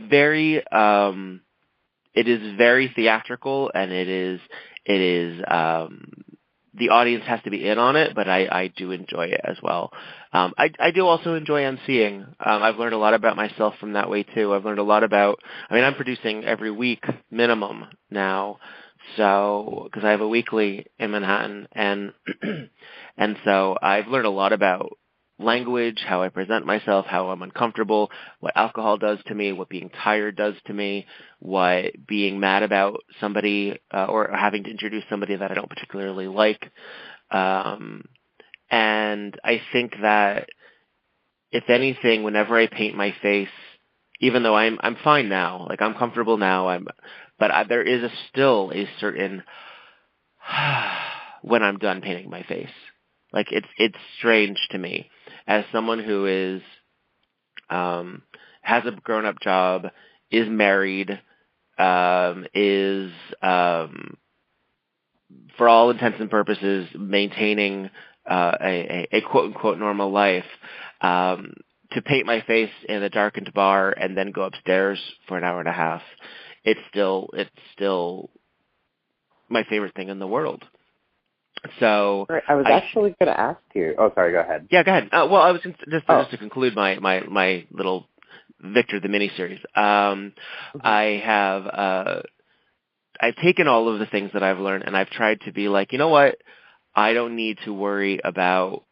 very theatrical, and it is the audience has to be in on it, but I do enjoy it as well. I do also enjoy emceeing. I've learned a lot about myself from that way too. I've learned a lot about, I'm producing every week minimum now, so, because I have a weekly in Manhattan, and so I've learned a lot about language, how I present myself, how I'm uncomfortable, what alcohol does to me, what being tired does to me, what being mad about somebody or having to introduce somebody that I don't particularly like. And I think that, if anything, whenever I paint my face, even though I'm fine now, I'm comfortable now, but there is still a certain when I'm done painting my face. Like, it's strange to me as someone who is has a grown-up job, is married, is for all intents and purposes maintaining a quote-unquote normal life, to paint my face in a darkened bar and then go upstairs for an hour and a half. It's still my favorite thing in the world. So right, I was actually going to ask you. Oh, sorry. Go ahead. Yeah, go ahead. Well, I was just to conclude my little Victor the miniseries. I've taken all of the things that I've learned and I've tried to be like, you know what? I don't need to worry about.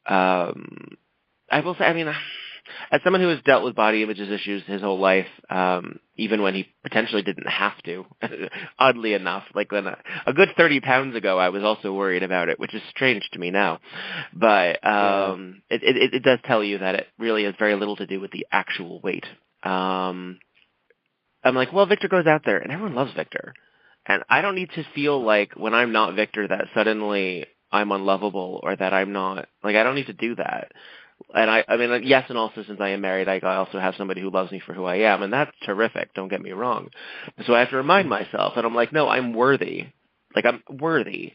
I will say, I mean, as someone who has dealt with body images issues his whole life, even when he potentially didn't have to, oddly enough, like when a good 30 pounds ago, I was also worried about it, which is strange to me now. But it does tell you that it really has very little to do with the actual weight. I'm like, well, Victor goes out there, and everyone loves Victor. And I don't need to feel like when I'm not Victor that suddenly I'm unlovable or that I'm not, like, I don't need to do that. And I mean, yes, and also since I am married, I also have somebody who loves me for who I am, and that's terrific, don't get me wrong. So I have to remind myself, and I'm like, no, I'm worthy. Like, I'm worthy.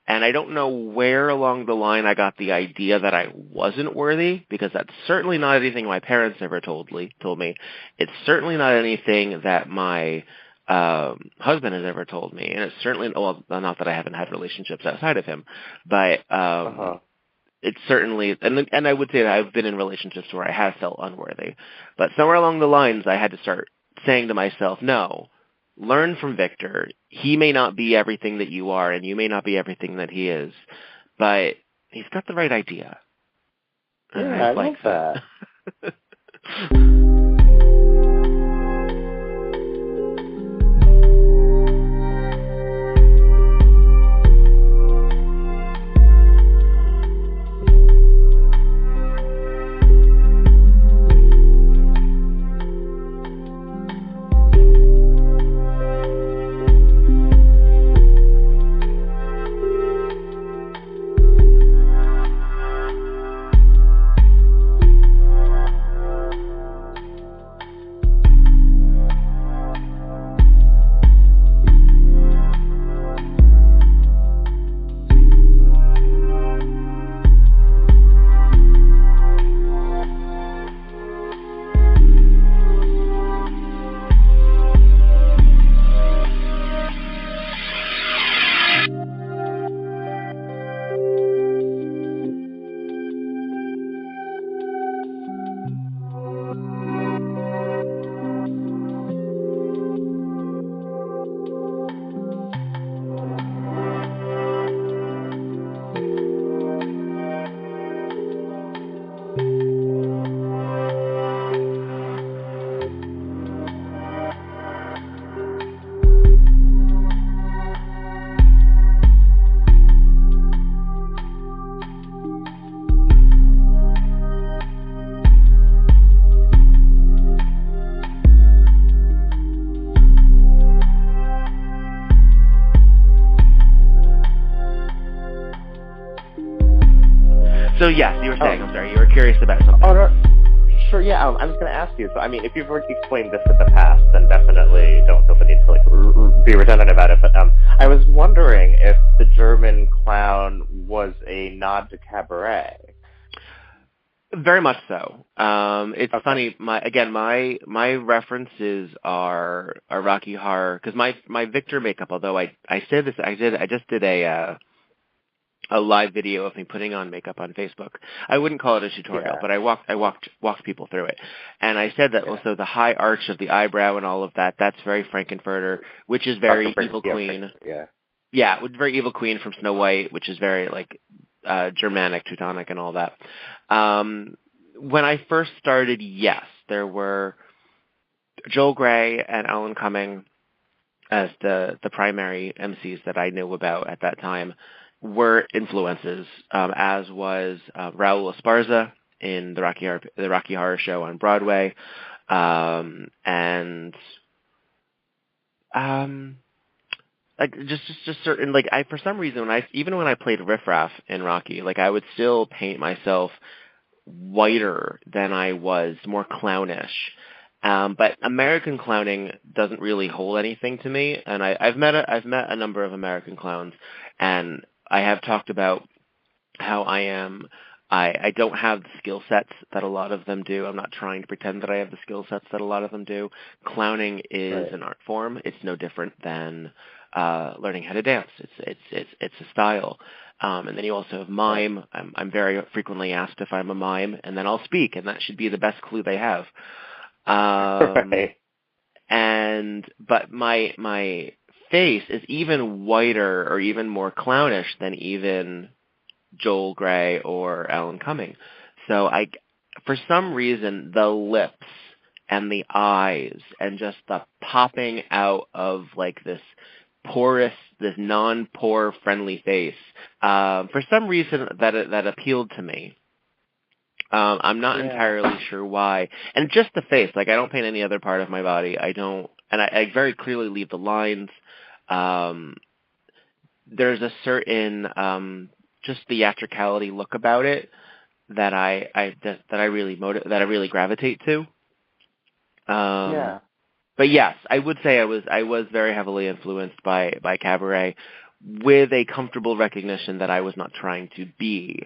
And I don't know where along the line I got the idea that I wasn't worthy, because that's certainly not anything my parents ever told me. It's certainly not anything that my husband has ever told me, and it's certainly, well, not that I haven't had relationships outside of him, but it's certainly, and I would say that I've been in relationships where I have felt unworthy. But somewhere along the lines, I had to start saying to myself, no, learn from Victor. He may not be everything that you are, and you may not be everything that he is, but he's got the right idea. Yeah, I love that. So yes, you were saying, I'm sorry, you were curious about something. Oh, no. Sure, yeah, I was going to ask you. So, I mean, if you've already explained this in the past, then definitely don't feel the need to be redundant about it. But I was wondering if the German clown was a nod to cabaret. Very much so. It's funny. My references are Rocky Horror, because my Victor makeup. Although I just did a live video of me putting on makeup on Facebook. I wouldn't call it a tutorial, but I walked people through it. And I said that also the high arch of the eyebrow and all of that, that's very Frankenfurter, which is very Evil Queen. Yeah, very Evil Queen from Snow White, which is very like Germanic, Teutonic, and all that. When I first started, yes, there were Joel Grey and Alan Cumming as the primary MCs that I knew about at that time. Were influences, as was Raul Esparza in the Rocky Horror Show on Broadway, and like just certain, like, I, for some reason, even when I played riffraff in Rocky, like, I would still paint myself whiter than I was, more clownish. But American clowning doesn't really hold anything to me, and I've met a number of American clowns, and I have talked about how I don't have the skill sets that a lot of them do. I'm not trying to pretend that I have the skill sets that a lot of them do. Clowning is an art form. It's no different than learning how to dance. It's a style. And then you also have mime. I'm very frequently asked if I'm a mime, and then I'll speak, and that should be the best clue they have. But my face is even whiter or even more clownish than even Joel Grey or Alan Cumming. So for some reason, the lips and the eyes and just the popping out of like this non-pore friendly face, for some reason that appealed to me. I'm not entirely sure why. And just the face, like, I don't paint any other part of my body. I don't, and I very clearly leave the lines. There's a certain just theatricality look about it that I really gravitate to. But yes, I would say I was very heavily influenced by Cabaret, with a comfortable recognition that I was not trying to be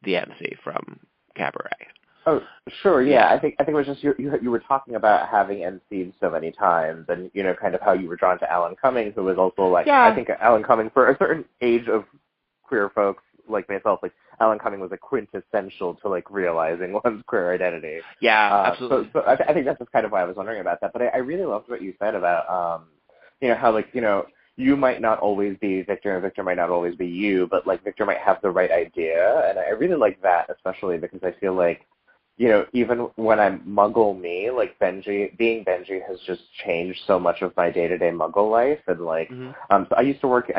the MC from Cabaret. Oh, sure, yeah. I think it was just you were talking about having MC'd so many times, and kind of how you were drawn to Alan Cumming, who was also like, I think Alan Cumming, for a certain age of queer folks like myself, like Alan Cumming was a quintessential to like realizing one's queer identity. Yeah, absolutely. So I think that's just kind of why I was wondering about that. But I really loved what you said about how like you might not always be Victor, and Victor might not always be you, but like Victor might have the right idea, and I really like that, especially because I feel like even when I'm Muggle me, like being Benji has just changed so much of my day-to-day Muggle life, and like, so I used to work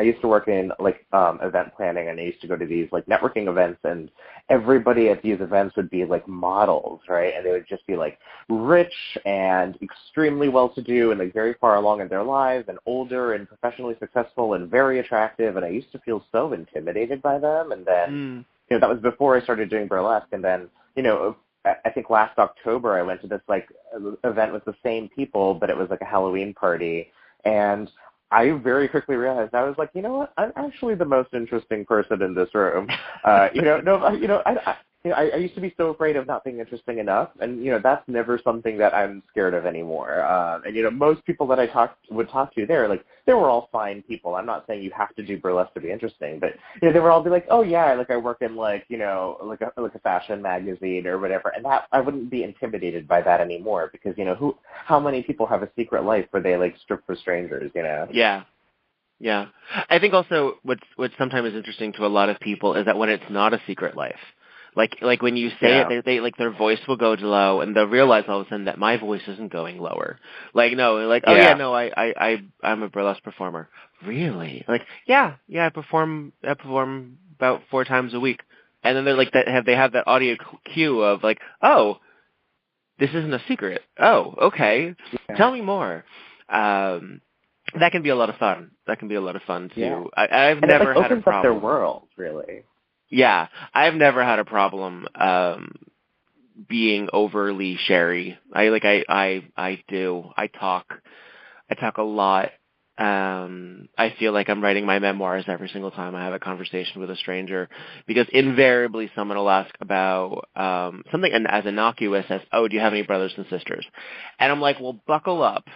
in like event planning, and I used to go to these like networking events, and everybody at these events would be like models, right? And they would just be like rich and extremely well-to-do and like very far along in their lives and older and professionally successful and very attractive, and I used to feel so intimidated by them. And then, that was before I started doing burlesque, and then, I think last October I went to this like event with the same people, but it was like a Halloween party, and I very quickly realized I was like, you know what, I'm actually the most interesting person in this room. I used to be so afraid of not being interesting enough, and that's never something that I'm scared of anymore. And most people that I would talk to there, like they were all fine people. I'm not saying you have to do burlesque to be interesting, but they would all be like, oh yeah, like I work in like like a fashion magazine or whatever, and that I wouldn't be intimidated by that anymore, because how many people have a secret life where they like strip for strangers, Yeah. I think also what's sometimes interesting to a lot of people is that when it's not a secret life, like when you say it, they like their voice will go low, and they'll realize all of a sudden that my voice isn't going lower. Like no, like I'm a burlesque performer. Really? Like yeah, I perform about 4 times a week, and then they're like they have that audio cue of like, oh, this isn't a secret. Oh, okay, tell me more. That can be a lot of fun. Too. Yeah. I've never had a problem. Opens up their world, really. Yeah, I've never had a problem being overly sherry. I do. I talk a lot. I feel like I'm writing my memoirs every single time I have a conversation with a stranger, because invariably someone will ask about something as innocuous as, oh, do you have any brothers and sisters? And I'm like, well, buckle up.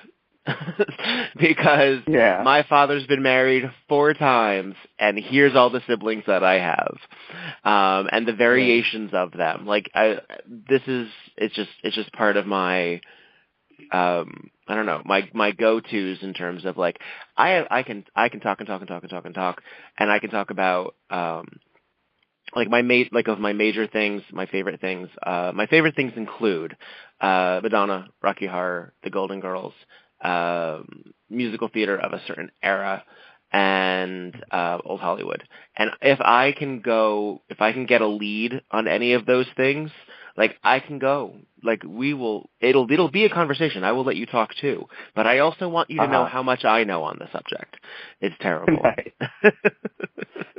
Because my father's been married 4 times, and here's all the siblings that I have, and the variations of them. Like it's just part of my I don't know, my go-tos in terms of like I can talk, and I can talk about like my major things, my favorite things. My favorite things include Madonna, Rocky Horror, The Golden Girls, musical theater of a certain era, and old Hollywood. And if I can get a lead on any of those things, Like, I can go. Like, it'll be a conversation. I will let you talk too. But I also want you to know how much I know on the subject. It's terrible. Right.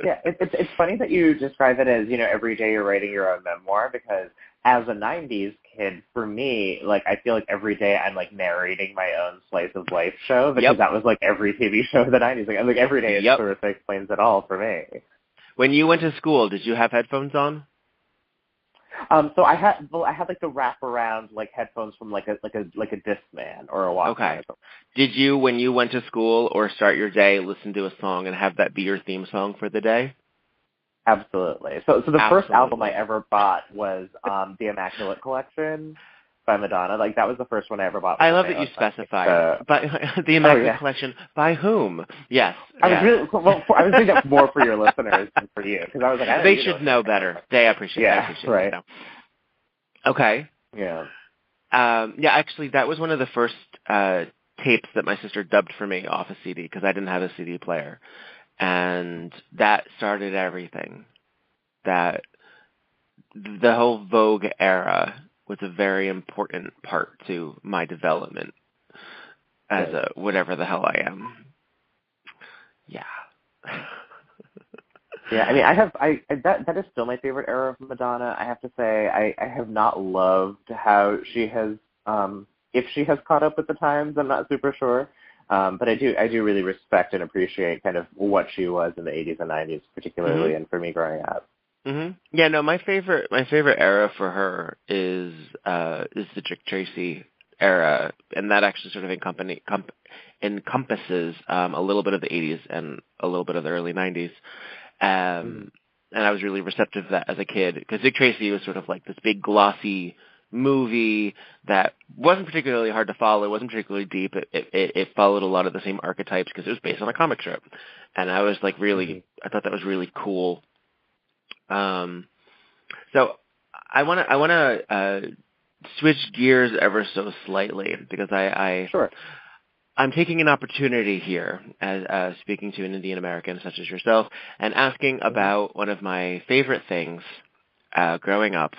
Yeah, it's funny that you describe it as, every day you're writing your own memoir, because as a 90s kid, for me, like, I feel like every day I'm, like, narrating my own slice of life show, because that was, like, every TV show of the 90s. Like every day it sort of explains it all for me. When you went to school, did you have headphones on? So I had like the wraparound like headphones from like a Discman or a Walkman. Okay. Did you, when you went to school or start your day, listen to a song and have that be your theme song for the day? Absolutely. So the first album I ever bought was the Immaculate Collection by Madonna. Like, that was the first one I ever bought. I love that you specified. But the Immaculate Collection, by whom? Yes. I was doing that more for your listeners than for you, because I was like, they should know better. They appreciate it. Yeah, right. Okay. Yeah. Actually, that was one of the first tapes that my sister dubbed for me off a CD, because I didn't have a CD player. And that started everything. That the whole Vogue era was a very important part to my development as a whatever the hell I am. Yeah. Yeah, I mean, that is still my favorite era of Madonna. I have to say, I have not loved how she has, if she has caught up with the times, I'm not super sure. But I do really respect and appreciate kind of what she was in the 80s and 90s, particularly, and for me growing up. Mm-hmm. Yeah, no, my favorite era for her is the Dick Tracy era, and that actually sort of encompasses a little bit of the 80s and a little bit of the early 90s. And I was really receptive to that as a kid, because Dick Tracy was sort of like this big glossy movie that wasn't particularly hard to follow. It wasn't particularly deep. It followed a lot of the same archetypes because it was based on a comic strip, and I was like really, I thought that was really cool. So I want to switch gears ever so slightly, because I'm taking an opportunity here as speaking to an Indian American such as yourself and asking about one of my favorite things growing up.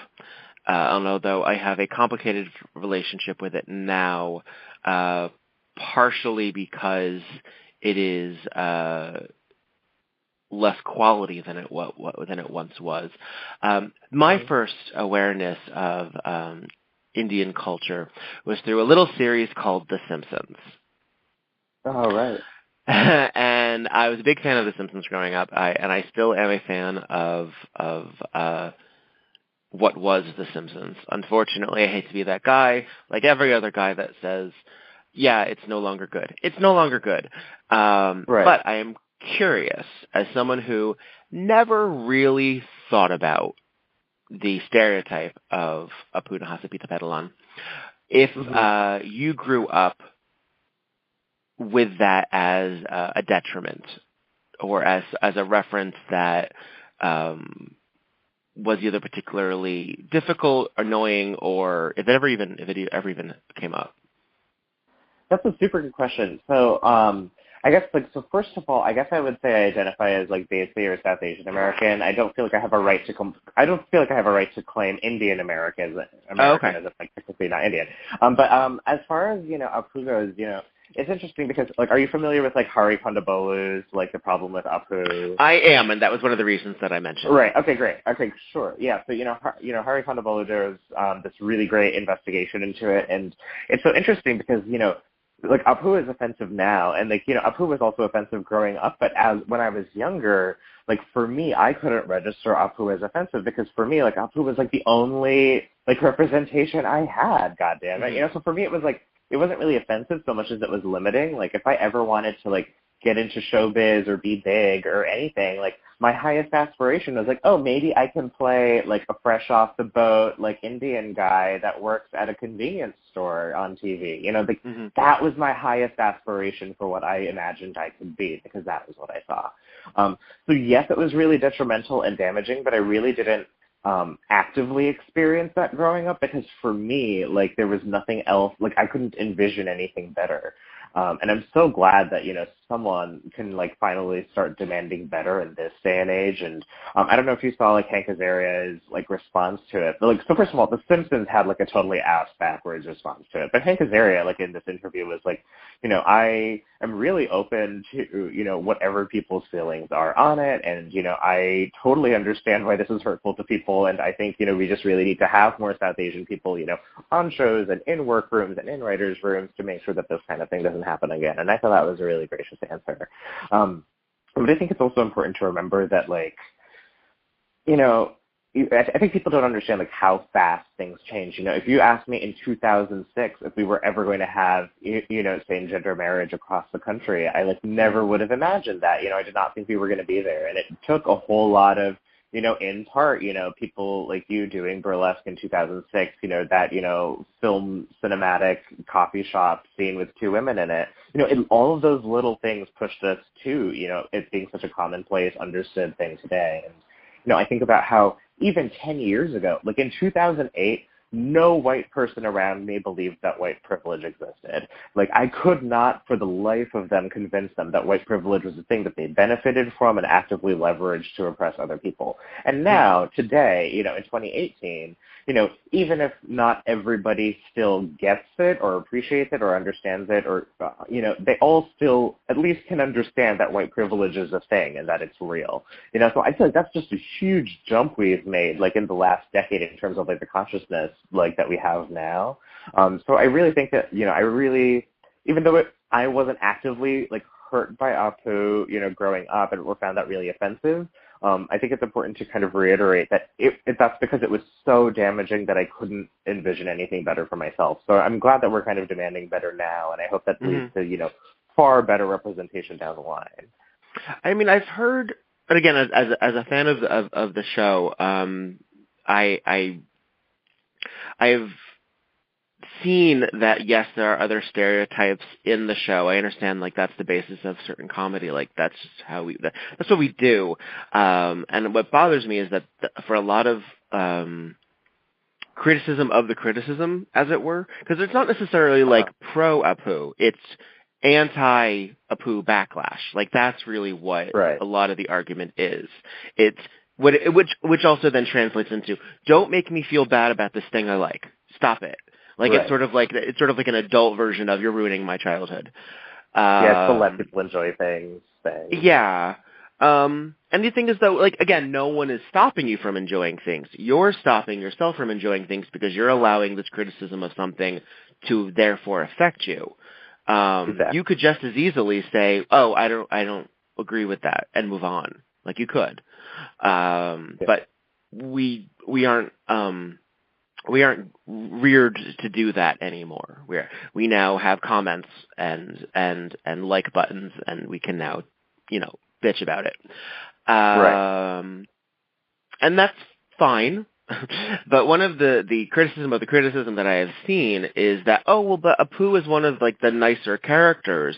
Although I have a complicated relationship with it now, partially because it is less quality than it once was. My first awareness of Indian culture was through a little series called The Simpsons. Oh, right. And I was a big fan of The Simpsons growing up, and I still am a fan of what was The Simpsons. Unfortunately, I hate to be that guy, like every other guy that says, yeah, it's no longer good. It's no longer good. Right. But I am curious, as someone who never really thought about the stereotype of Apu Nahasapita Pedalan, if you grew up with that as a detriment, or as a reference that was either particularly difficult, annoying, or if it ever even came up. That's a super good question. So, I guess, first of all, I guess I would say I identify as, Desi or South Asian American. I don't feel like I have a right to claim Indian American as I'm technically not Indian. But as far as, Apu goes, it's interesting because, are you familiar with, Hari Kondabolu's, The Problem with Apu? I am, and that was one of the reasons that I mentioned. Right. Okay, great. Okay, sure. Yeah, so, Hari Kondabolu does this really great investigation into it, and it's so interesting because, Apu is offensive now, and, Apu was also offensive growing up, but when I was younger, for me, I couldn't register Apu as offensive because for me, Apu was, the only, representation I had, goddamn it. So for me, it was, it wasn't really offensive so much as it was limiting. If I ever wanted to, get into showbiz or be big or anything, my highest aspiration was oh, maybe I can play a fresh off the boat Indian guy that works at a convenience store on TV. That was my highest aspiration for what I imagined I could be, because that was what I saw. So yes, it was really detrimental and damaging, but I really didn't actively experience that growing up, because for me, there was nothing else, I couldn't envision anything better. And I'm so glad that, someone can, finally start demanding better in this day and age. And I don't know if you saw, Hank Azaria's, response to it. But, so first of all, The Simpsons had, a totally ass-backwards response to it. But Hank Azaria, in this interview was I am really open to, whatever people's feelings are on it. And, I totally understand why this is hurtful to people. And I think, we just really need to have more South Asian people, on shows and in workrooms and in writers' rooms to make sure that this kind of thing doesn't happen again. And I thought that was a really gracious answer. But I think it's also important to remember that, I think people don't understand how fast things change. If you asked me in 2006 if we were ever going to have same-gender marriage across the country, I never would have imagined that. I did not think we were going to be there, and it took a whole lot of in part, people like you doing burlesque in 2006, that film cinematic coffee shop scene with two women in it, and all of those little things pushed us to it being such a commonplace, understood thing today. And I think about how even 10 years ago, in 2008, no white person around me believed that white privilege existed. I could not, for the life of them, convince them that white privilege was a thing that they benefited from and actively leveraged to oppress other people. And now, today, in 2018, even if not everybody still gets it or appreciates it or understands it, or, they all still at least can understand that white privilege is a thing and that it's real. So I feel that's just a huge jump we've made, in the last decade in terms of, the consciousness, that we have now. So I really think that, even though I wasn't actively, hurt by Apu, growing up and found that really offensive, I think it's important to kind of reiterate that that's because it was so damaging that I couldn't envision anything better for myself. So I'm glad that we're kind of demanding better now, and I hope that leads to, far better representation down the line. I mean, I've heard, and again, as a fan of the show, I've seen that, yes, there are other stereotypes in the show. I understand, that's the basis of certain comedy. That's just how that's what we do. And what bothers me is that for a lot of criticism of the criticism, as it were, because it's not necessarily, pro-Apu. It's anti-Apu backlash. That's really what a lot of the argument is. It's which also then translates into, don't make me feel bad about this thing I like. Stop it. It's sort of like an adult version of, you're ruining my childhood. It's to let people enjoy things. Yeah. And the thing is, though, again, no one is stopping you from enjoying things. You're stopping yourself from enjoying things because you're allowing this criticism of something to therefore affect you. Exactly. You could just as easily say, "Oh, I don't agree with that," and move on. You could. But we aren't reared to do that anymore. We now have comments and like buttons, and we can now, bitch about it. And that's fine. But one of the criticism of the criticism that I have seen is that, but Apu is one of the nicer characters,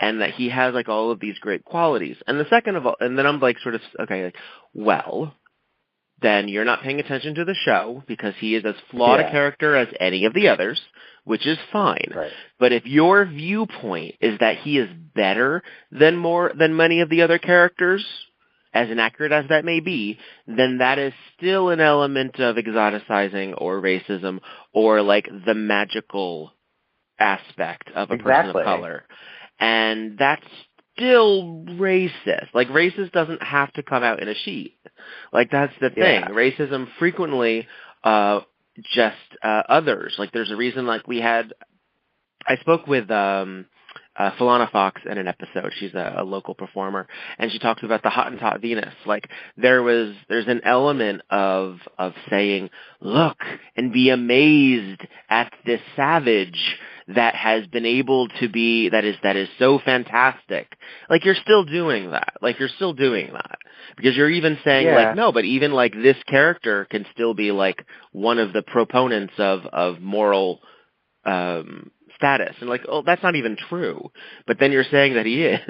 and that he has all of these great qualities. And the second of all, and then I'm well, then you're not paying attention to the show, because he is as flawed a character as any of the others, which is fine. Right. But if your viewpoint is that he is better than many of the other characters, as inaccurate as that may be, then that is still an element of exoticizing or racism or the magical aspect of a person of color. And that's still racist. Racist doesn't have to come out in a sheet. That's the thing. Racism frequently just others. There's a reason I spoke with Philana Fox in an episode. She's a local performer, and she talks about the Hottentot Venus. There's an element of saying, look and be amazed at this savage that has been able to be, that is so fantastic. You're still doing that. Because you're even saying, no, but even this character can still be one of the proponents of moral status. And that's not even true. But then you're saying that he is.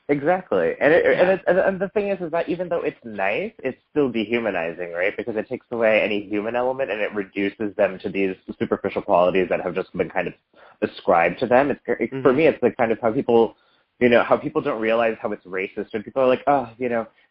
Exactly. And the thing is that even though it's nice, it's still dehumanizing, right? Because it takes away any human element and it reduces them to these superficial qualities that have just been kind of ascribe to them. For me, it's like kind of how people, how people don't realize how it's racist. And people are like, oh,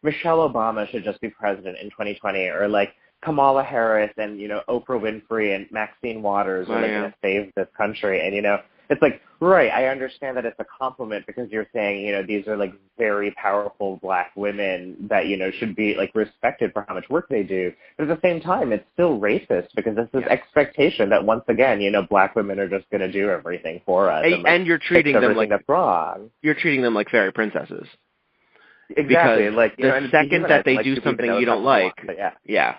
Michelle Obama should just be president in 2020, or like Kamala Harris and, Oprah Winfrey and Maxine Waters are going to save this country. And, it's like, right, I understand that it's a compliment because you're saying, these are like very powerful Black women that, should be like respected for how much work they do. But at the same time, it's still racist because it's this expectation that once again, Black women are just going to do everything for us. And you're treating them like that's wrong. You're treating them like fairy princesses. Exactly. Because like the second that they do something you don't like, Yeah,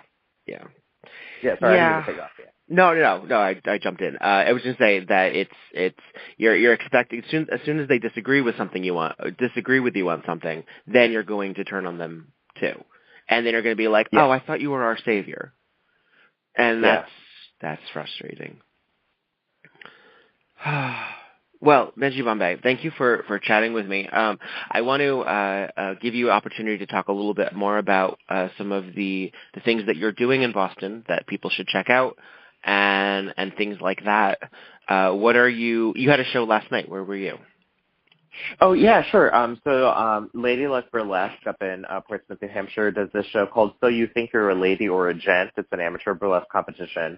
sorry, I didn't mean to take off. No, I jumped in. I was just saying that it's you're expecting as soon as they disagree with you on something, then you're going to turn on them too, and then you're going to be like, oh, I thought you were our savior, and that's frustrating. Well, Benji Bombay, thank you for chatting with me. I want to give you an opportunity to talk a little bit more about some of the things that you're doing in Boston that people should check out and things like that. You had a show last night. Where were you? Oh, yeah, sure. So Lady Luck Burlesque up in Portsmouth, New Hampshire does this show called So You Think You're a Lady or a Gent. It's an amateur burlesque competition,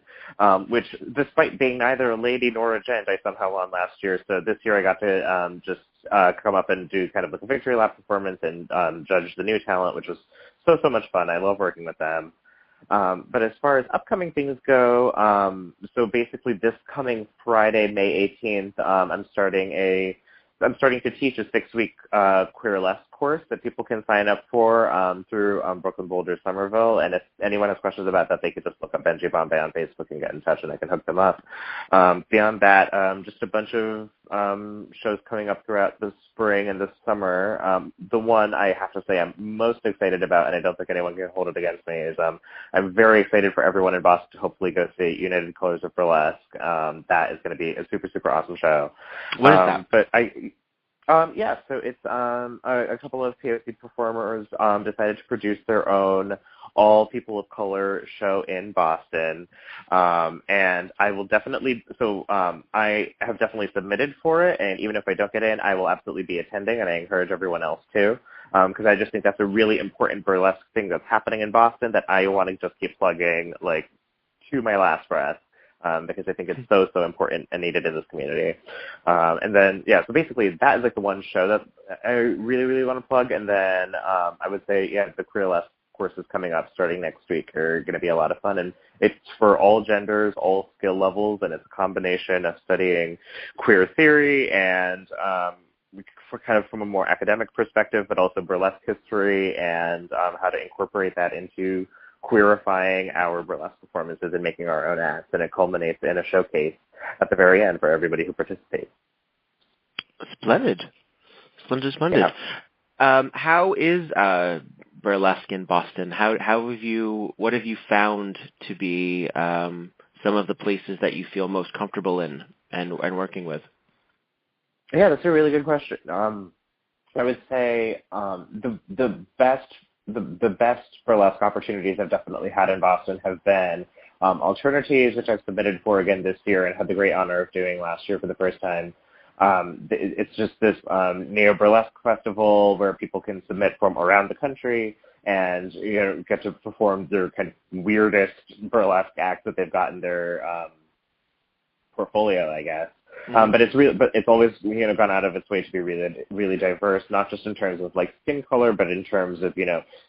which despite being neither a lady nor a gent, I somehow won last year. So this year I got to just come up and do kind of like a victory lap performance and judge the new talent, which was so much fun. I love working with them. But as far as upcoming things go, so basically this coming Friday, May 18th, I'm starting to teach a 6-week Queerlesque course that people can sign up for through Brooklyn Boulder Somerville. And if anyone has questions about that, they could just look up Benji Bombay on Facebook and get in touch, and I can hook them up. Beyond that, just a bunch of shows coming up throughout the spring and the summer. The one I have to say I'm most excited about, and I don't think anyone can hold it against me, is I'm very excited for everyone in Boston to hopefully go see United Colors of Burlesque. That is going to be a super awesome show. What is that? But so it's a couple of POC performers decided to produce their own all people of color show in Boston, and I will definitely. I have definitely submitted for it, and even if I don't get in, I will absolutely be attending, and I encourage everyone else to, because I just think that's a really important burlesque thing that's happening in Boston that I want to just keep plugging like to my last breath. Because I think it's so important and needed in this community. And then, so basically that is like the one show that I really want to plug. And then I would say, the Queerlesque courses coming up starting next week are going to be a lot of fun. And it's for all genders, all skill levels, and it's a combination of studying queer theory and for kind of from a more academic perspective, but also burlesque history and how to incorporate that into queerifying our burlesque performances and making our own acts, and it culminates in a showcase at the very end for everybody who participates. Splendid. Yeah. How is burlesque in Boston? What have you found to be some of the places that you feel most comfortable in and working with? Yeah, that's a really good question. I would say the best burlesque opportunities I've definitely had in Boston have been Alternatives, which I've submitted for again this year and had the great honor of doing last year for the first time. It's just this neo-burlesque festival where people can submit from around the country and get to perform their kind of weirdest burlesque acts that they've got in their portfolio, I guess. But it's always gone out of its way to be really diverse, not just in terms of like skin color, but in terms of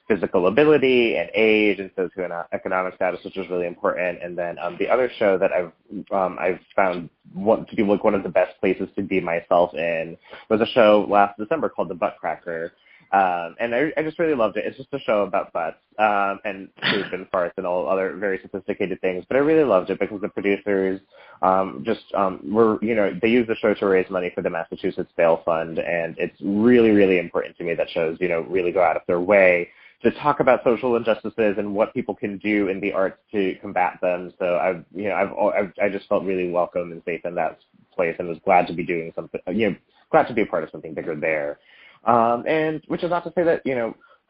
physical ability and age and socioeconomic status, which is really important. And then the other show that I've found to be like one of the best places to be myself in was a show last December called The Butt Cracker. And I just really loved it. It's just a show about butts and poop and farts and all other very sophisticated things. But I really loved it because the producers were, they use the show to raise money for the Massachusetts Bail Fund. And it's really, really important to me that shows, really go out of their way to talk about social injustices and what people can do in the arts to combat them. So I just felt really welcome and safe in that place and was glad to be doing something, glad to be a part of something bigger there. And which is not to say that,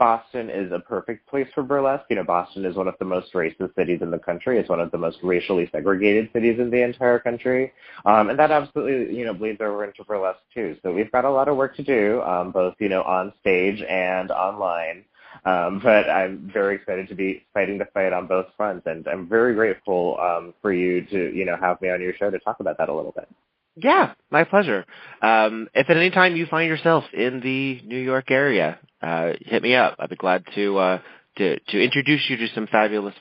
Boston is a perfect place for burlesque. Boston is one of the most racist cities in the country. It's one of the most racially segregated cities in the entire country. And that absolutely, bleeds over into burlesque too. So we've got a lot of work to do, both, on stage and online. But I'm very excited to be fighting the fight on both fronts. And I'm very grateful for you to, have me on your show to talk about that a little bit. Yeah, my pleasure. If at any time you find yourself in the New York area, hit me up. I'd be glad to introduce you to some fabulous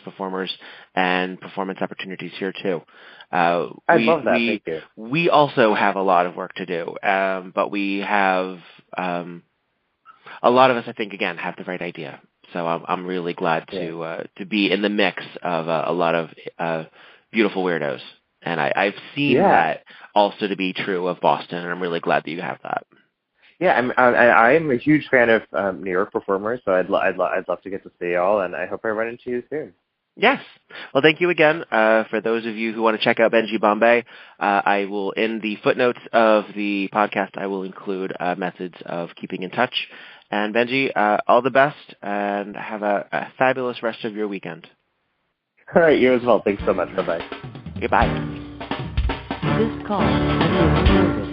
performers and performance opportunities here too. I love that. Thank you. We also have a lot of work to do, but we have a lot of us, I think, again, have the right idea. So I'm really glad to be in the mix of a lot of beautiful weirdos. And I've seen that also to be true of Boston, and I'm really glad that you have that. Yeah, I'm a huge fan of New York performers, so I'd love to get to see y'all, and I hope I run into you soon. Yes. Well, thank you again. For those of you who want to check out Benji Bombay, I will, in the footnotes of the podcast, I will include methods of keeping in touch. And Benji, all the best, and have a fabulous rest of your weekend. All right, you as well. Thanks so much. Bye-bye. Goodbye. This call has been recorded.